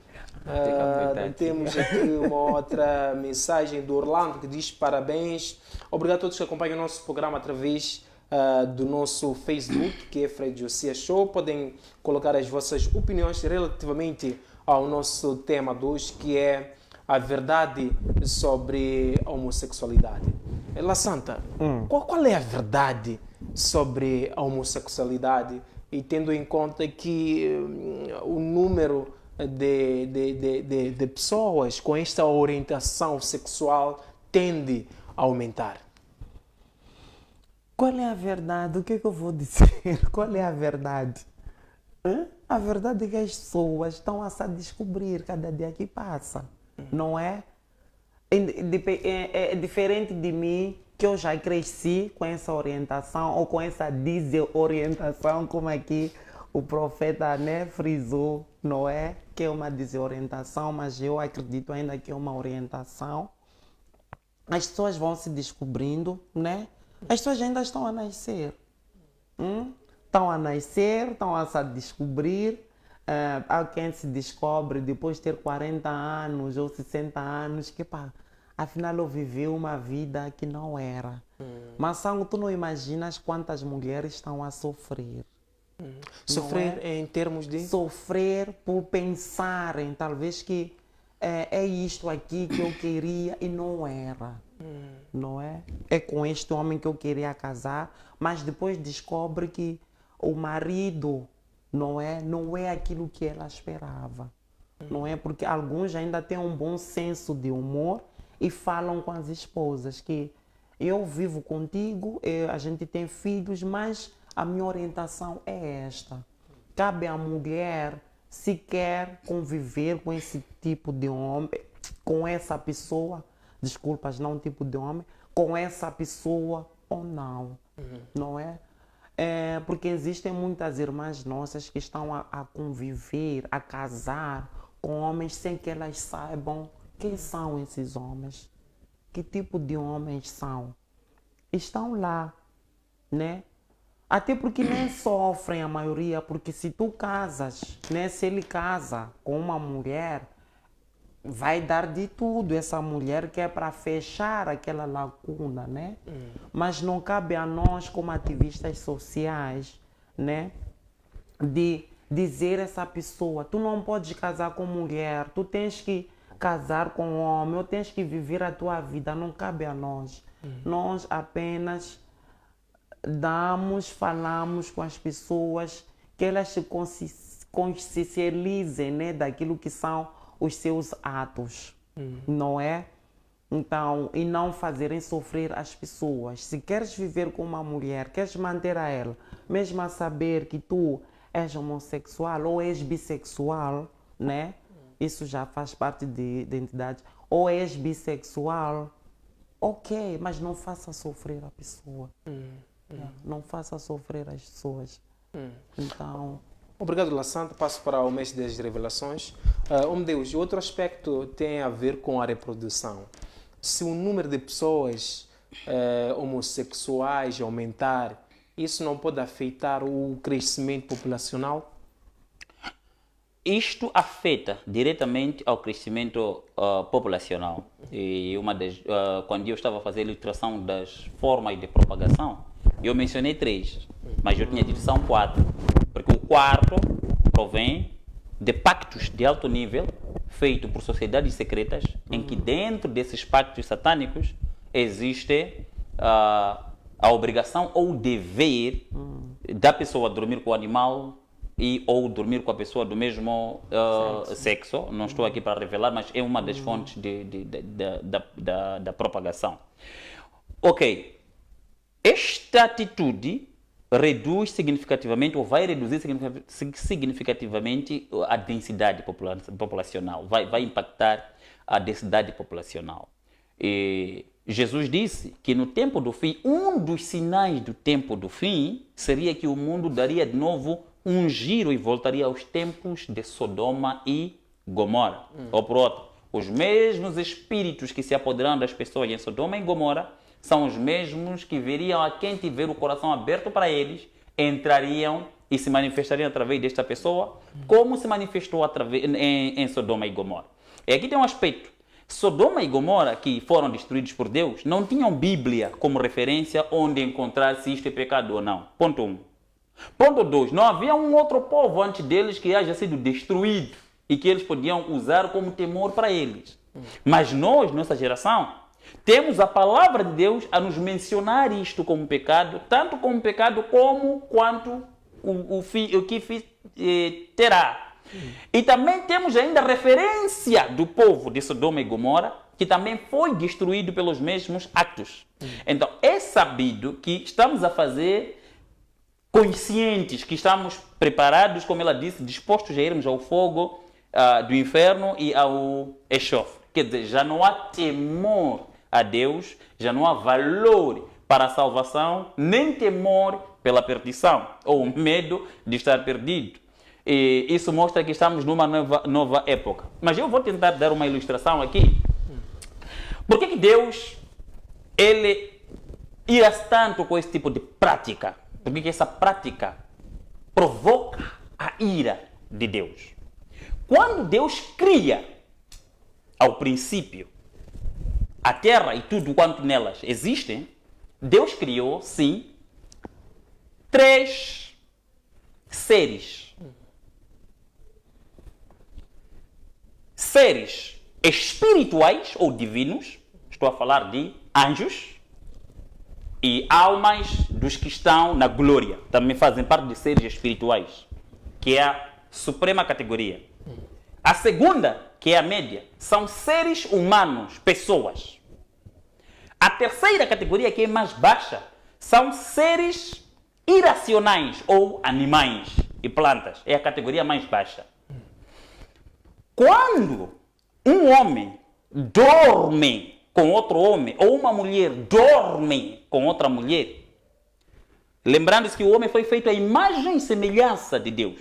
Temos aqui uma outra mensagem do Orlando, que diz parabéns. Obrigado a todos que acompanham o nosso programa através do nosso Facebook, que é Fred Josias Show. Podem colocar as vossas opiniões relativamente ao nosso tema de hoje, que é a verdade sobre a homossexualidade. La Santa, qual é a verdade sobre a homossexualidade? E tendo em conta que o número de pessoas com esta orientação sexual tende a aumentar. Qual é a verdade? O que é que eu vou dizer? Qual é a verdade? A verdade é que as pessoas estão a se descobrir cada dia que passa, não é? É diferente de mim, que eu já cresci com essa orientação ou com essa desorientação, como aqui o profeta, né, frisou, não é? Que é uma desorientação, mas eu acredito ainda que é uma orientação. As pessoas vão se descobrindo, né? As pessoas ainda estão a nascer. Estão a nascer, estão a se descobrir. Há quem se descobre depois de ter 40 anos ou 60 anos, que afinal eu vivi uma vida que não era. Mas Sango, tu não imaginas quantas mulheres estão a sofrer. Sofrer em termos de? Sofrer por pensarem, talvez, que é isto aqui que eu queria e não era. Não é? É com este homem que eu queria casar, mas depois descobre que o marido não é aquilo que ela esperava. Não é? Porque alguns ainda têm um bom senso de humor e falam com as esposas que eu vivo contigo, a gente tem filhos, mas a minha orientação é esta. Cabe à mulher se quer conviver com esse tipo de homem, com essa pessoa, desculpas, não tipo de homem, com essa pessoa ou não, não é? Porque existem muitas irmãs nossas que estão a conviver, a casar com homens sem que elas saibam quem são esses homens, que tipo de homens são. Estão lá, né? Até porque nem sofrem a maioria, porque se tu casas, né? Se ele casa com uma mulher, vai dar de tudo essa mulher que é para fechar aquela lacuna, né? Mas não cabe a nós, como ativistas sociais, né, de dizer a essa pessoa: tu não podes casar com mulher, tu tens que casar com homem, ou tens que viver a tua vida. Não cabe a nós. Nós apenas falamos com as pessoas, que elas se consciencializem, né, daquilo que são os seus atos, não é? Então, e não fazerem sofrer as pessoas. Se queres viver com uma mulher, queres manter a ela, mesmo a saber que tu és homossexual ou és bissexual, né? Isso já faz parte de identidade. Ou és bissexual, ok, mas não faça sofrer a pessoa. Não faça sofrer as pessoas. Então... Obrigado, La Santa. Passo para o mês das revelações. Deus, outro aspecto tem a ver com a reprodução. Se o número de pessoas homossexuais aumentar, isso não pode afetar o crescimento populacional? Isto afeta diretamente ao crescimento populacional. E quando eu estava a fazer a ilustração das formas de propagação, eu mencionei 3, mas eu tinha dito que são 4. Porque o quarto provém de pactos de alto nível feitos por sociedades secretas, em que dentro desses pactos satânicos existe a obrigação ou o dever da pessoa dormir com o animal ou dormir com a pessoa do mesmo sexo. Não estou aqui para revelar, mas é uma das fontes da propagação. Ok. Esta atitude reduz significativamente, ou vai reduzir significativamente a densidade populacional, vai impactar a densidade populacional. E Jesus disse que no tempo do fim, um dos sinais do tempo do fim seria que o mundo daria de novo um giro e voltaria aos tempos de Sodoma e Gomorra. Ou por outro, os mesmos espíritos que se apoderaram das pessoas em Sodoma e Gomorra são os mesmos que veriam a quem tiver o coração aberto para eles, entrariam e se manifestariam através desta pessoa, como se manifestou em Sodoma e Gomorra. E aqui tem um aspecto. Sodoma e Gomorra, que foram destruídos por Deus, não tinham Bíblia como referência onde encontrar se isto é pecado ou não. Ponto 1. Ponto 2. Não havia um outro povo antes deles que haja sido destruído e que eles podiam usar como temor para eles. Mas nós, nossa geração, temos a palavra de Deus a nos mencionar isto como pecado, tanto como pecado como quanto o que terá. E também temos ainda a referência do povo de Sodoma e Gomorra, que também foi destruído pelos mesmos actos. Então, é sabido que estamos a fazer conscientes, que estamos preparados, como ela disse, dispostos a irmos ao fogo do inferno e ao enxofre. Quer dizer, já não há temor a Deus, já não há valor para a salvação, nem temor pela perdição, ou medo de estar perdido. E isso mostra que estamos numa nova época. Mas eu vou tentar dar uma ilustração aqui. Por que Deus ele ira tanto com esse tipo de prática? Por que essa prática provoca a ira de Deus? Quando Deus cria, ao princípio, a terra e tudo quanto nelas existem, Deus criou, sim, 3 seres. Seres espirituais ou divinos, estou a falar de anjos, e almas dos que estão na glória, também fazem parte de seres espirituais, que é a suprema categoria. A segunda, que é a média, são seres humanos, pessoas. A terceira categoria, que é mais baixa, são seres irracionais ou animais e plantas. É a categoria mais baixa. Quando um homem dorme com outro homem, ou uma mulher dorme com outra mulher, lembrando-se que o homem foi feito à imagem e semelhança de Deus.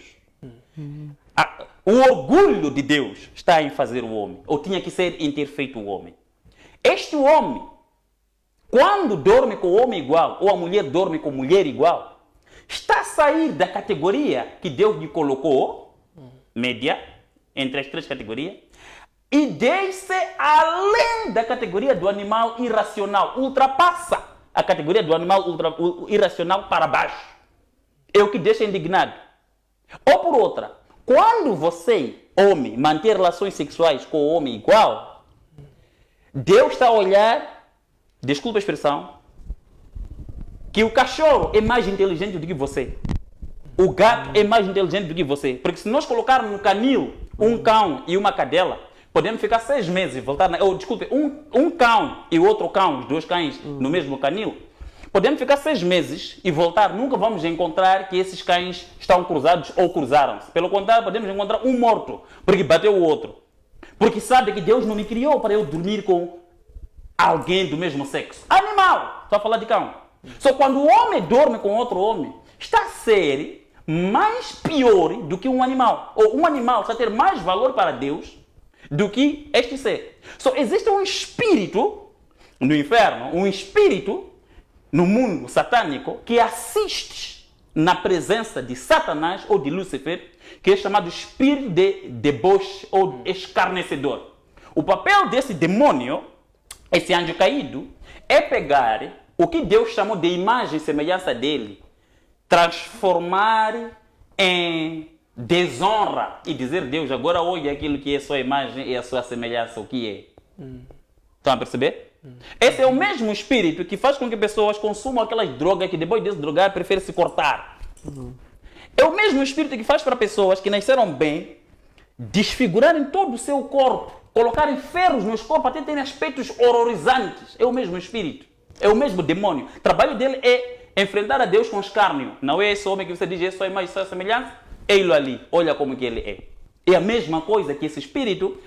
O orgulho de Deus está em fazer o homem, ou tinha que ser em ter feito o homem. Este homem, quando dorme com o homem igual, ou a mulher dorme com a mulher igual, está a sair da categoria que Deus lhe colocou, média, entre as 3 categorias, e desce além da categoria do animal irracional, ultrapassa a categoria do animal irracional para baixo. É o que deixa indignado. Ou por outra, quando você, homem, mantém relações sexuais com o homem igual, Deus está a olhar, desculpa a expressão, que o cachorro é mais inteligente do que você. O gato é mais inteligente do que você. Porque se nós colocarmos no canil um cão e uma cadela, podemos ficar 6 meses e voltar... desculpe, um cão e outro cão, os 2 cães no mesmo canil, podemos ficar 6 meses e voltar. Nunca vamos encontrar que esses cães estão cruzados ou cruzaram-se. Pelo contrário, podemos encontrar um morto, porque bateu o outro. Porque sabe que Deus não me criou para eu dormir com alguém do mesmo sexo. Animal! Estou a falar de cão. Só quando o homem dorme com outro homem, está a ser mais pior do que um animal. Ou um animal está a ter mais valor para Deus do que este ser. Só existe um espírito no inferno, um espírito no mundo satânico que assiste na presença de Satanás ou de Lúcifer, que é chamado espírito de deboche ou escarnecedor. O papel desse demônio, esse anjo caído, é pegar o que Deus chamou de imagem e semelhança dele, transformar em desonra e dizer: Deus, agora olha aquilo que é a sua imagem e a sua semelhança, o que é. Estão a perceber? Esse é o mesmo espírito que faz com que pessoas consumam aquelas drogas que depois de se drogar preferem se cortar. É o mesmo espírito que faz para pessoas que nasceram bem desfigurarem todo o seu corpo, colocarem ferros nos corpos até terem aspectos horrorizantes. É o mesmo espírito. É o mesmo demônio. O trabalho dele é enfrentar a Deus com escárnio. Não é esse homem que você diz, é só imagem, só semelhança. É ele ali. Olha como que ele é. É a mesma coisa que esse espírito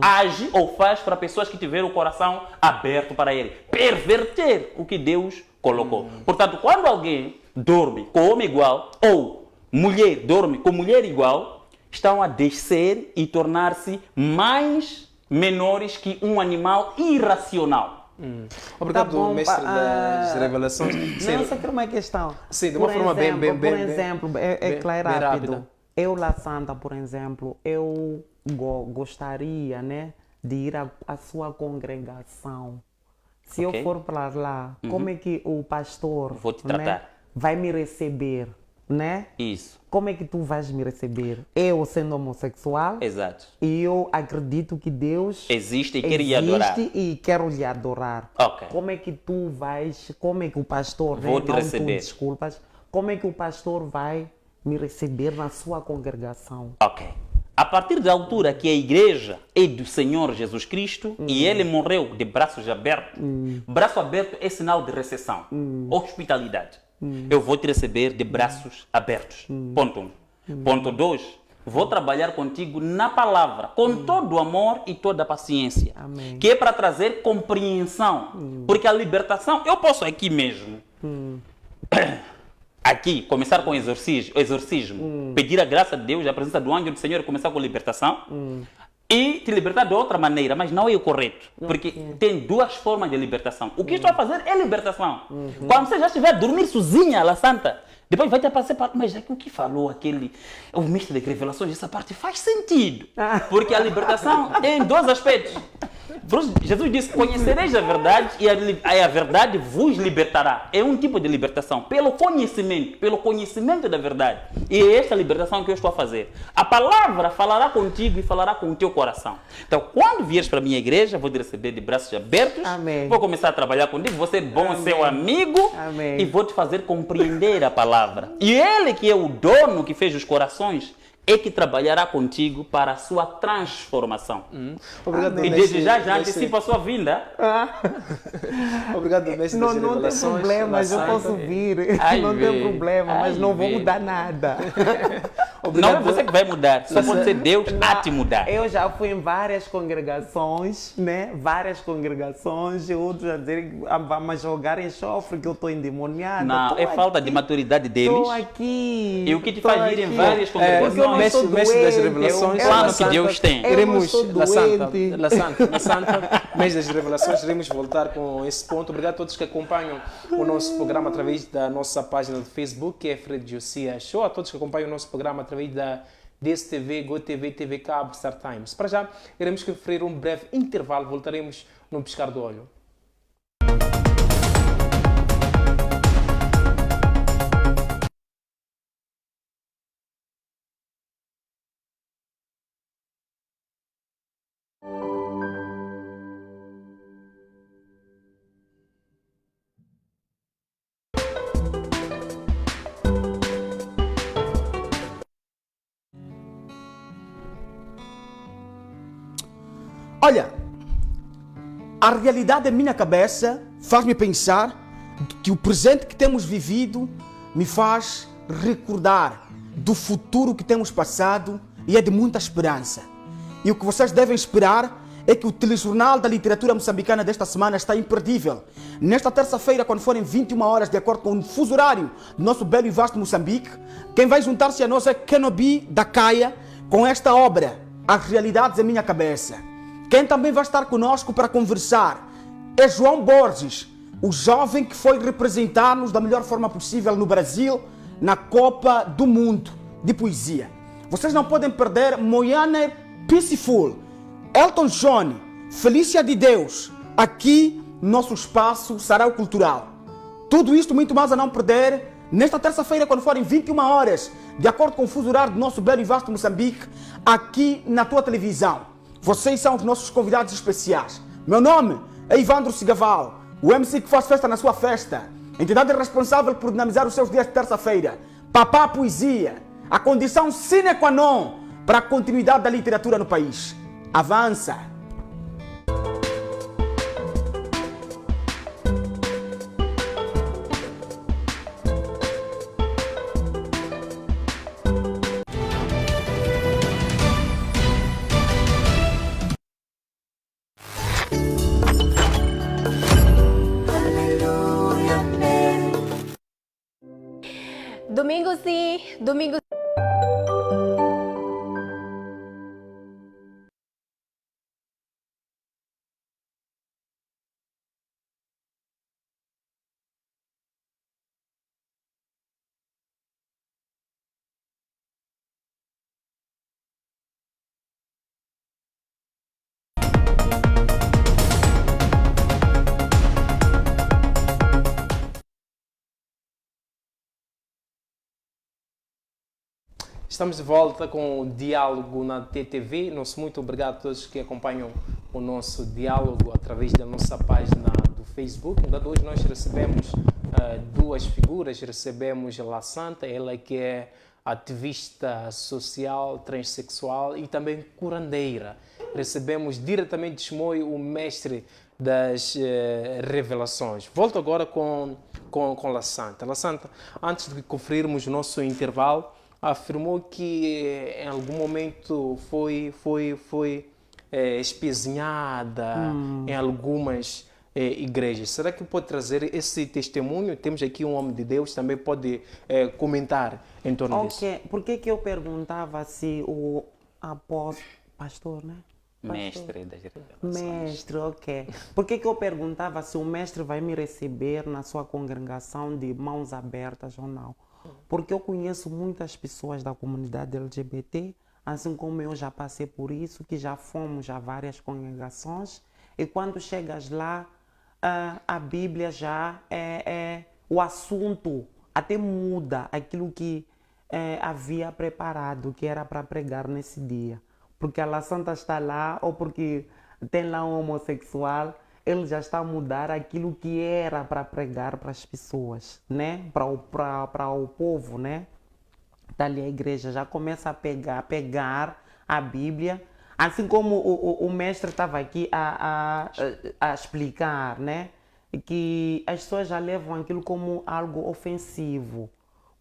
age ou faz para pessoas que tiveram o coração aberto para ele. Perverter o que Deus colocou. Portanto, quando alguém dorme com homem igual ou mulher dorme com mulher igual, estão a descer e tornar-se mais menores que um animal irracional. Obrigado, Tá bom, mestre das revelações. Não, eu só quero uma questão. Sim, de uma forma bem Por exemplo, claro, bem rápido. rápida. Eu, La Santa, por exemplo, eu gostaria, né, de ir à sua congregação. Se Ok. eu for para lá, como é que o pastor, Vou te né, tratar. vai me receber, né? Isso. Como é que tu vais me receber? Eu sendo homossexual, Exato. e eu acredito que Deus Existe e quer lhe adorar. existe e quero lhe adorar. Ok. Como é que tu vais, como é que o pastor, Vou te não receber. tu, desculpas, como é que o pastor vai me receber na sua congregação? Ok. A partir da altura que a igreja é do Senhor Jesus Cristo e ele morreu de braços abertos, braço aberto é sinal de recepção, hospitalidade. Eu vou te receber de braços abertos. Ponto 1. Ponto 2. Vou trabalhar contigo na palavra, com todo o amor e toda a paciência. Amém. Que é para trazer compreensão. Porque a libertação, eu posso aqui mesmo, aqui, começar com exorcismo, pedir a graça de Deus, a presença do anjo do Senhor e começar com libertação. E te libertar de outra maneira, mas não é o correto. Porque tem 2 formas de libertação. O que estou a fazer é libertação. Quando você já estiver a dormir sozinha, La Santa, depois vai te aparecer, mas o que falou o mestre de revelações, essa parte faz sentido. Porque a libertação é em 2 aspectos. Jesus disse: conhecereis a verdade e a verdade vos libertará. É um tipo de libertação, pelo conhecimento da verdade. E é esta libertação que eu estou a fazer. A palavra falará contigo e falará com o teu coração. Então, quando vieres para a minha igreja, vou te receber de braços abertos. Amém. Vou começar a trabalhar contigo, vou ser bom seu amigo. Amém. E vou te fazer compreender a palavra. E ele, que é o dono que fez os corações, é que trabalhará contigo para a sua transformação. Obrigado, E mestre. desde já antecipa a sua vinda. Obrigado, mestre Não, das não tem revelações. problema, eu La posso Santa. vir. Ai, Não vê. tem problema, mas Ai, não vou vê. mudar nada. Não é você que vai mudar, só pode ser Deus a te mudar. Eu já fui em várias congregações, né? Várias congregações, e outros a dizerem que vamos jogar em chofre, que eu estou endemoniada. Não, Tô é falta de aqui, maturidade deles. Estou aqui. E o que te tô faz ir em aqui. várias Porque eu congregações? não Mestre- sou mestre das doente, revelações, eu plano não que sou- Deus tem. Eu não Iremos, sou La Santa, doente. La Santa, mês das revelações, iremos voltar com esse ponto. Obrigado a todos que acompanham o nosso programa através da nossa página do Facebook, que é Fred Josias Show, a todos que acompanham o nosso programa através da DSTV, GoTV, TV Cabo, Star Times. Para já, iremos conferir um breve intervalo, voltaremos num piscar do olho. Olha, a realidade da minha cabeça faz-me pensar que o presente que temos vivido me faz recordar do futuro que temos passado e é de muita esperança. E o que vocês devem esperar é que o telejornal da literatura moçambicana desta semana está imperdível. Nesta terça-feira, quando forem 21 horas, de acordo com o fuso horário do nosso belo e vasto Moçambique, quem vai juntar-se a nós é Kenobi da Caia com esta obra, As Realidades da Minha Cabeça. Quem também vai estar conosco para conversar é João Borges, o jovem que foi representar-nos da melhor forma possível no Brasil, na Copa do Mundo de Poesia. Vocês não podem perder Moyane Peaceful, Elton John, Felícia de Deus, aqui no nosso espaço Sarau Cultural. Tudo isto muito mais a não perder nesta terça-feira, quando forem 21 horas, de acordo com o fuso horário do nosso belo e vasto Moçambique, aqui na tua televisão. Vocês são os nossos convidados especiais. Meu nome é Ivandro Cigaval, o MC que faz festa na sua festa. Entidade responsável por dinamizar os seus dias de terça-feira. Papá Poesia, a condição sine qua non para a continuidade da literatura no país. Avança! Domingo sim, domingo. Estamos de volta com o diálogo na TTV. Nosso muito obrigado a todos que acompanham o nosso diálogo através da nossa página do Facebook. Hoje nós recebemos duas figuras. Recebemos a La Santa, ela que é ativista social, transexual e também curandeira. Recebemos diretamente de Chimoio o mestre das revelações. Volto agora com La Santa. La Santa, antes de conferirmos o nosso intervalo, afirmou que em algum momento foi espezinhada em algumas igrejas. Será que pode trazer esse testemunho? Temos aqui um homem de Deus, também pode comentar em torno disso. Por que eu perguntava se o apóstolo, pastor, né? Mestre das revelações. Mestre, ok. Por que eu perguntava se o mestre vai me receber na sua congregação de mãos abertas ou não? Porque eu conheço muitas pessoas da comunidade LGBT, assim como eu já passei por isso, que já fomos a várias congregações, e quando chegas lá, a Bíblia já o assunto até muda aquilo que havia preparado, que era para pregar nesse dia. Porque a La Santa está lá, ou porque tem lá um homossexual, ele já está a mudar aquilo que era para pregar para as pessoas, né? Para o povo, né? Dali a igreja já começa a pegar a Bíblia, assim como o mestre estava aqui a explicar, né? Que as pessoas já levam aquilo como algo ofensivo.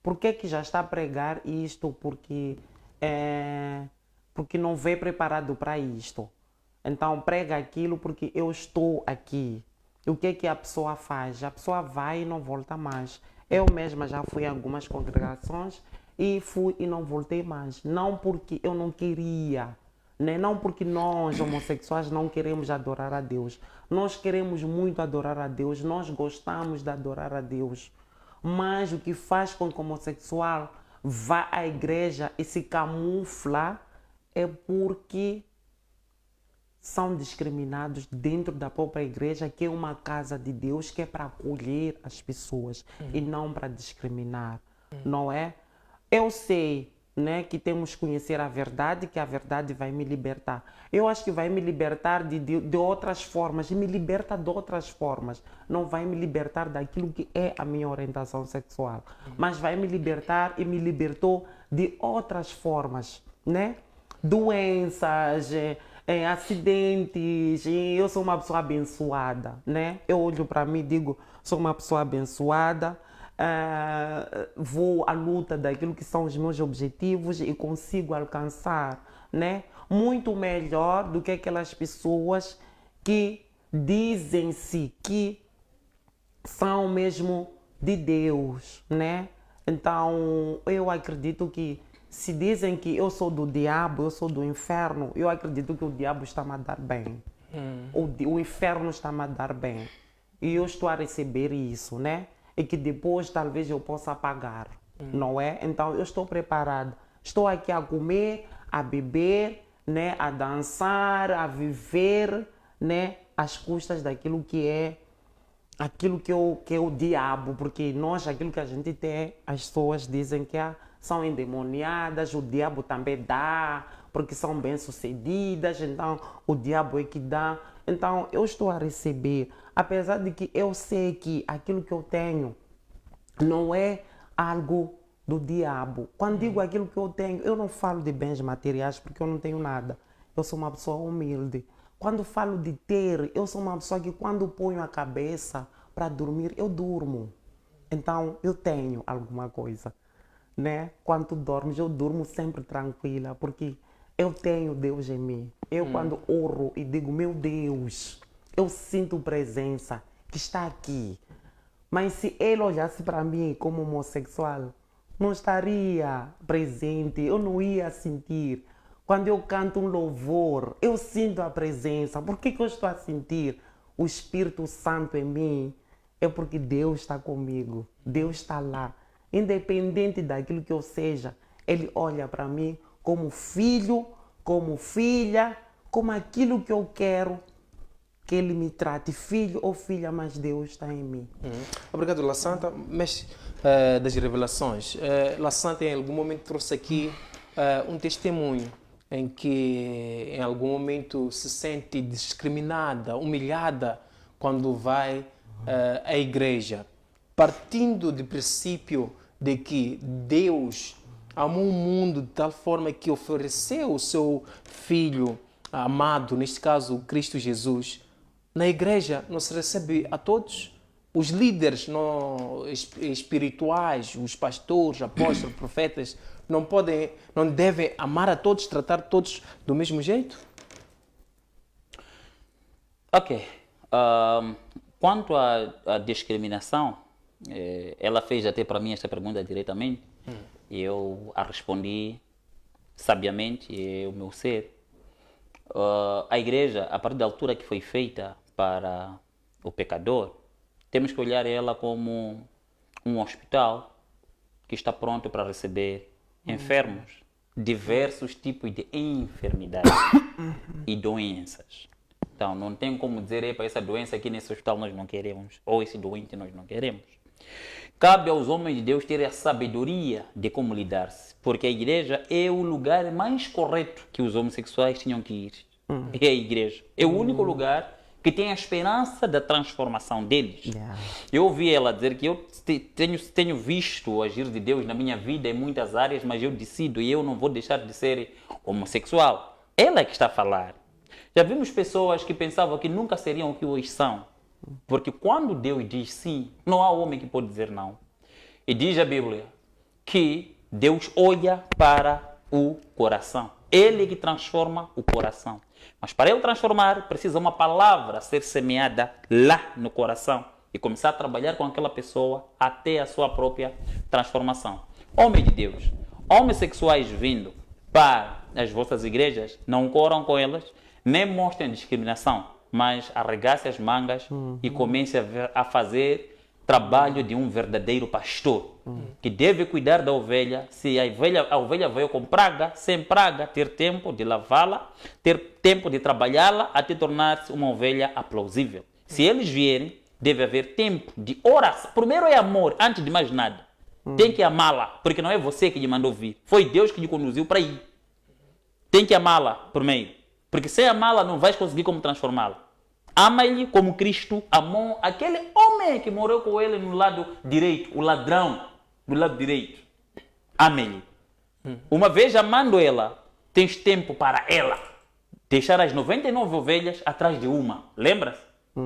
Por que já está a pregar isto? Porque não veio preparado para isto. Então prega aquilo porque eu estou aqui. E o que a pessoa faz? A pessoa vai e não volta mais. Eu mesma já fui em algumas congregações e fui e não voltei mais. Não porque eu não queria, né? Não porque nós homossexuais não queremos adorar a Deus. Nós queremos muito adorar a Deus, nós gostamos de adorar a Deus. Mas o que faz com que o homossexual vai à igreja e se camufla é porque são discriminados dentro da própria igreja, que é uma casa de Deus, que é para acolher as pessoas e não para discriminar, não é? Eu sei, né, que temos que conhecer a verdade, que a verdade vai me libertar. Eu acho que vai me libertar de outras formas, e me liberta de outras formas. Não vai me libertar daquilo que é a minha orientação sexual, mas vai me libertar e me libertou de outras formas, né? Doenças, acidentes, e eu sou uma pessoa abençoada, né? Eu olho para mim e digo, sou uma pessoa abençoada, vou à luta daquilo que são os meus objetivos e consigo alcançar, né? Muito melhor do que aquelas pessoas que dizem-se que são mesmo de Deus, né? Então, eu acredito que se dizem que eu sou do diabo, eu sou do inferno, eu acredito que o diabo está a dar bem. O inferno está a dar bem. E eu estou a receber isso, né? E que depois talvez eu possa pagar, não é? Então eu estou preparada. Estou aqui a comer, a beber, né? A dançar, a viver, né? Às custas daquilo que é aquilo que é o diabo, porque nós, aquilo que a gente tem, as pessoas dizem que são endemoniadas, o diabo também dá, porque são bem-sucedidas, então o diabo é que dá. Então eu estou a receber, apesar de que eu sei que aquilo que eu tenho não é algo do diabo. Quando digo aquilo que eu tenho, eu não falo de bens materiais, porque eu não tenho nada. Eu sou uma pessoa humilde. Quando falo de ter, eu sou uma pessoa que quando ponho a cabeça para dormir, eu durmo. Então, eu tenho alguma coisa, né? Quando tu dormes, eu durmo sempre tranquila, porque eu tenho Deus em mim. Eu quando oro e digo, meu Deus, eu sinto presença que está aqui. Mas se ele olhasse para mim como homossexual, não estaria presente, eu não ia sentir. Quando eu canto um louvor, eu sinto a presença. Por que eu estou a sentir o Espírito Santo em mim? É porque Deus está comigo. Deus está lá. Independente daquilo que eu seja, Ele olha para mim como filho, como filha, como aquilo que eu quero que Ele me trate. Filho ou filha, mas Deus está em mim. Obrigado, La Santa. Mas das revelações, La Santa em algum momento trouxe aqui um testemunho em que em algum momento se sente discriminada, humilhada quando vai à igreja, partindo do princípio de que Deus amou o mundo de tal forma que ofereceu o seu Filho amado, neste caso Cristo Jesus. Na igreja não se recebe a todos. Os líderes espirituais, os pastores, apóstolos, profetas, não devem amar a todos, tratar todos do mesmo jeito? Ok. Quanto à discriminação, ela fez até para mim esta pergunta diretamente e eu a respondi sabiamente, é o meu ser. A igreja, a partir da altura que foi feita para o pecador, temos que olhar ela como um hospital que está pronto para receber enfermos, diversos tipos de enfermidades e doenças. Então, não tem como dizer, para essa doença aqui nesse hospital nós não queremos, ou esse doente nós não queremos. Cabe aos homens de Deus ter a sabedoria de como lidar-se, porque a igreja é o lugar mais correto que os homossexuais tinham que ir. É a igreja. É o único lugar que tem a esperança da transformação deles. Eu ouvi ela dizer que eu tenho visto o agir de Deus na minha vida em muitas áreas, mas eu decido e eu não vou deixar de ser homossexual. Ela é que está a falar. Já vimos pessoas que pensavam que nunca seriam o que hoje são. Porque quando Deus diz sim, não há homem que pode dizer não. E diz a Bíblia que Deus olha para o coração. Ele que transforma o coração. Mas para ele transformar, precisa uma palavra ser semeada lá no coração e começar a trabalhar com aquela pessoa até a sua própria transformação. Homem de Deus, homossexuais vindo para as vossas igrejas, não corram com elas, nem mostrem discriminação, mas arregace as mangas e comece a fazer trabalho de um verdadeiro pastor, que deve cuidar da ovelha. Se a ovelha veio com praga, sem praga, ter tempo de lavá-la, ter tempo de trabalhá-la, até tornar-se uma ovelha aplausível. Se eles vierem, deve haver tempo de oração. Primeiro é amor, antes de mais nada. Tem que amá-la, porque não é você que lhe mandou vir. Foi Deus que lhe conduziu para ir. Tem que amá-la primeiro, porque sem amá-la não vais conseguir como transformá-la. Ama-lhe como Cristo amou aquele homem que morreu com ele no lado direito, o ladrão do lado direito. Ame-lhe. Uma vez amando ela, tens tempo para ela. Deixar as 99 ovelhas atrás de uma. Lembra-se?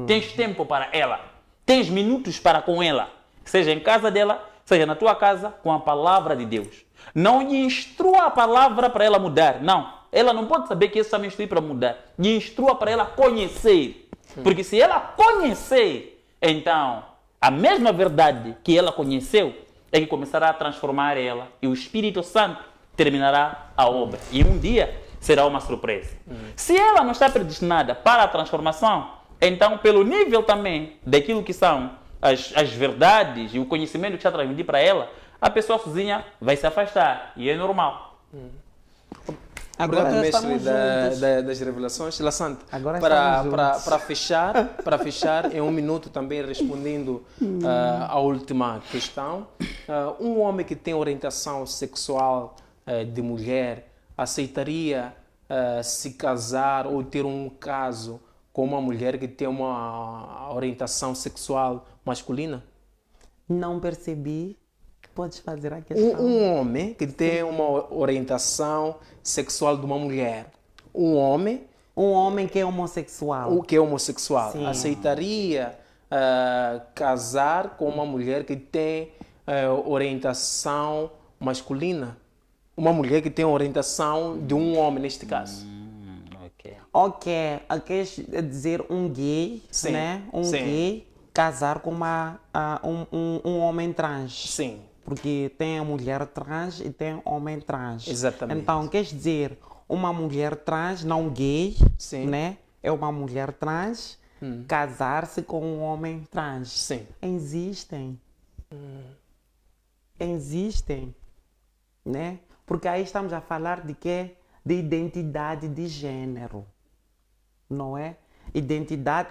Tens tempo para ela. Tens minutos para com ela. Seja em casa dela, seja na tua casa, com a palavra de Deus. Não lhe instrua a palavra para ela mudar. Não. Ela não pode saber que isso está me instruir para mudar. Lhe instrua para ela conhecer. Porque se ela conhecer, então, a mesma verdade que ela conheceu é que começará a transformar ela e o Espírito Santo terminará a obra. E um dia será uma surpresa. Se ela não está predestinada para a transformação, então, pelo nível também daquilo que são as verdades e o conhecimento que está transmitido para ela, a pessoa sozinha vai se afastar. E é normal. Obrigado, Agora mestre estamos juntos. das revelações. Lassante, Agora para fechar, em um minuto também respondendo à última questão. Um homem que tem orientação sexual de mulher aceitaria se casar ou ter um caso com uma mulher que tem uma orientação sexual masculina? Não percebi. Podes fazer a questão. Um homem que tem uma orientação sexual de uma mulher. Um homem que é homossexual. que é homossexual. Sim. Aceitaria casar com uma mulher que tem orientação masculina? Uma mulher que tem orientação de um homem, neste caso. Ok, quer dizer um gay, Sim, né? sim. Gay casar com um homem trans. Sim. Porque tem a mulher trans e tem homem trans. Exatamente. Então, quer dizer, uma mulher trans, não gay, Sim. né? É uma mulher trans casar-se com um homem trans. Sim. Existem. Existem. Né? Porque aí estamos a falar de quê? De identidade de gênero. Não é? Identidade,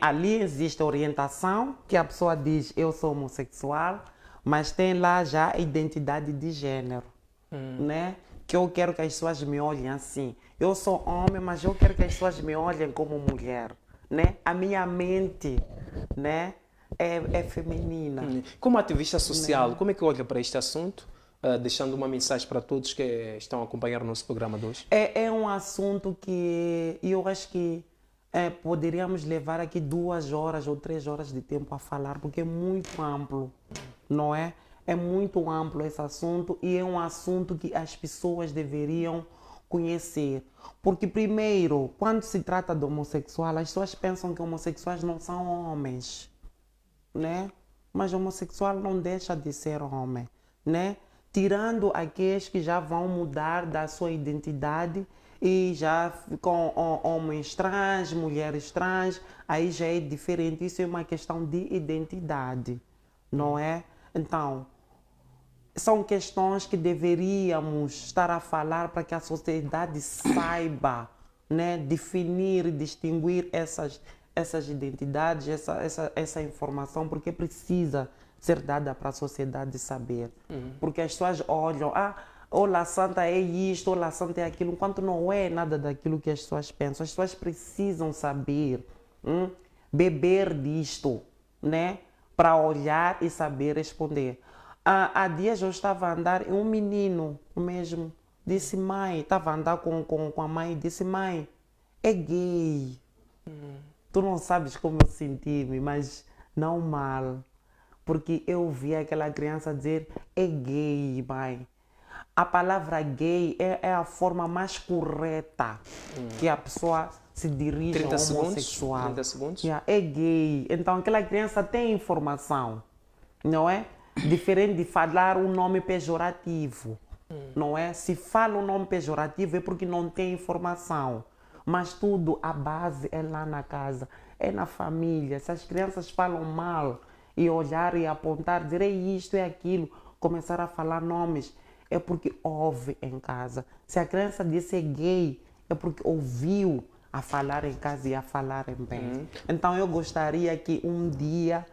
ali existe orientação, que a pessoa diz, eu sou homossexual, mas tem lá já a identidade de gênero, né? Que eu quero que as pessoas me olhem assim. Eu sou homem, mas eu quero que as pessoas me olhem como mulher, né? A minha mente, né? É feminina. Como ativista social, como é que olha para este assunto? Deixando uma mensagem para todos que estão a acompanhar o nosso programa de hoje. É um assunto que eu acho que poderíamos levar aqui 2 horas ou 3 horas de tempo a falar, porque é muito amplo, não é? É muito amplo esse assunto e é um assunto que as pessoas deveriam conhecer. Porque, primeiro, quando se trata de homossexual, as pessoas pensam que homossexuais não são homens, né? Mas homossexual não deixa de ser homem, né? Tirando aqueles que já vão mudar da sua identidade e já ficam homens trans, mulheres trans, aí já é diferente. Isso é uma questão de identidade, não é? Então, são questões que deveríamos estar a falar para que a sociedade saiba, né, definir e distinguir essas identidades, essa informação, porque precisa ser dada para a sociedade saber. Porque as pessoas olham, ou La Santa é isto, ou La Santa é aquilo, enquanto não é nada daquilo que as pessoas pensam. As pessoas precisam saber, beber disto, né? Para olhar e saber responder. Há dias eu estava a andar e um menino mesmo disse, mãe, estava a andar com a mãe e disse, mãe, é gay. Tu não sabes como eu senti-me, mas não mal. Porque eu vi aquela criança dizer, é gay, mãe. A palavra gay é a forma mais correta que a pessoa se dirige ao homossexual. 30 segundos. É gay. Então aquela criança tem informação, não é? Diferente de falar um nome pejorativo, não é? Se fala um nome pejorativo é porque não tem informação. Mas tudo, a base é lá na casa, é na família. Se as crianças falam mal, e olhar e apontar, dizer é isto, é aquilo, começar a falar nomes, é porque ouve em casa. Se a criança disse é gay, é porque ouviu a falar em casa e a falar em bem. Então eu gostaria que um dia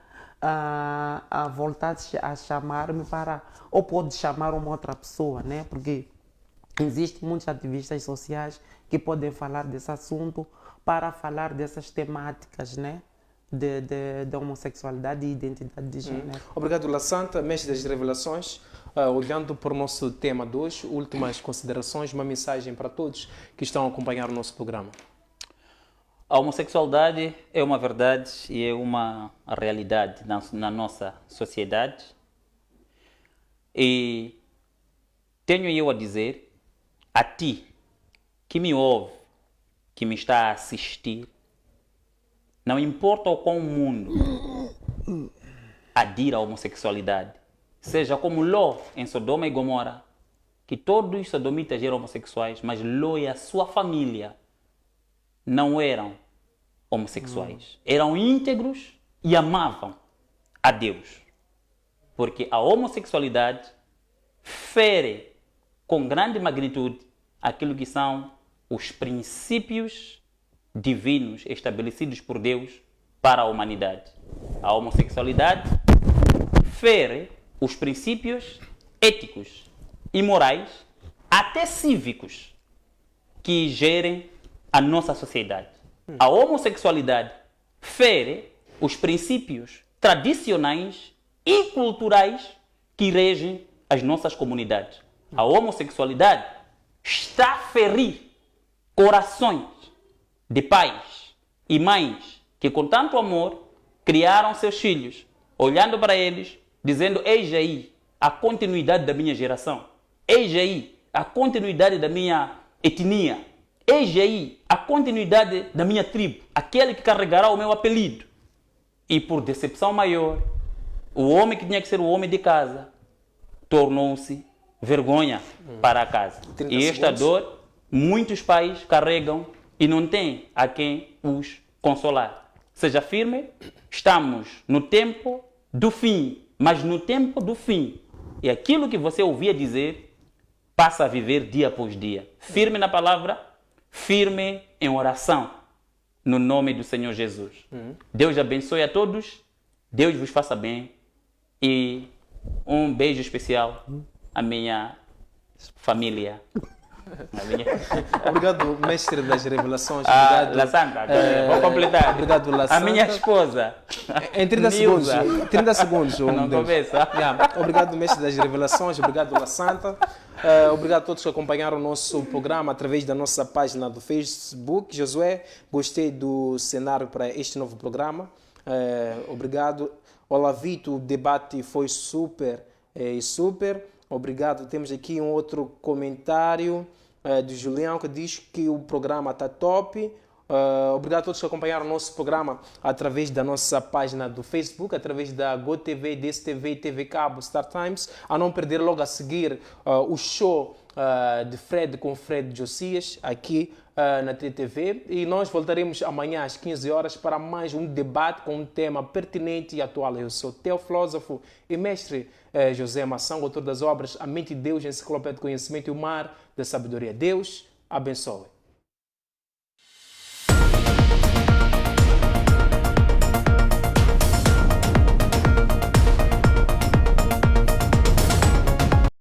voltasse a chamar-me para, ou pode chamar uma outra pessoa, né? Porque existem muitos ativistas sociais que podem falar desse assunto para falar dessas temáticas, né? De homossexualidade e identidade de gênero. Obrigado, La Santa, mestre das revelações. Olhando para o nosso tema de hoje, últimas considerações, uma mensagem para todos que estão a acompanhar o nosso programa. A homossexualidade é uma verdade e é uma realidade na nossa sociedade. E tenho eu a dizer a ti que me ouve, que me está a assistir, não importa o quão o mundo adira à homossexualidade, seja como Ló em Sodoma e Gomorra, que todos os sodomitas eram homossexuais, mas Ló e a sua família não eram homossexuais. Eram íntegros e amavam a Deus. Porque a homossexualidade fere com grande magnitude aquilo que são os princípios divinos estabelecidos por Deus para a humanidade. A homossexualidade fere os princípios éticos e morais, até cívicos, que gerem a nossa sociedade. A homossexualidade fere os princípios tradicionais e culturais que regem as nossas comunidades. A homossexualidade está a ferir corações de pais e mães que com tanto amor criaram seus filhos, olhando para eles, dizendo: eis aí a continuidade da minha geração, eis aí a continuidade da minha etnia, eis aí a continuidade da minha tribo, aquele que carregará o meu apelido. E por decepção maior, o homem que tinha que ser o homem de casa tornou-se vergonha para a casa. E esta dor muitos pais carregam e não tem a quem os consolar. Seja firme, estamos no tempo do fim, mas no tempo do fim. E aquilo que você ouvia dizer, passa a viver dia após dia. Firme na palavra, firme em oração, no nome do Senhor Jesus. Deus abençoe a todos, Deus vos faça bem e um beijo especial à minha família. Obrigado, mestre das revelações. Obrigado, La Santa, vou completar. Obrigado, La Santa. A minha esposa. Em 30 segundos. 30 segundos. Não começa. Obrigado, mestre das revelações. Obrigado, La Santa. Obrigado a todos que acompanharam o nosso programa através da nossa página do Facebook. Josué, gostei do cenário para este novo programa. Obrigado. Olá, Vito, o debate foi super. Obrigado. Temos aqui um outro comentário de Julião que diz que o programa está top. Obrigado a todos que acompanharam o nosso programa através da nossa página do Facebook, através da GoTV, DSTV, TV Cabo, Star Times. A não perder logo a seguir o show de Fred com Fred Josias aqui na TTV. E nós voltaremos amanhã às 15 horas para mais um debate com um tema pertinente e atual. Eu sou teofilósofo e mestre José Massango, autor das obras A Mente de Deus, Enciclopédia de Conhecimento e o Mar da Sabedoria. Deus abençoe.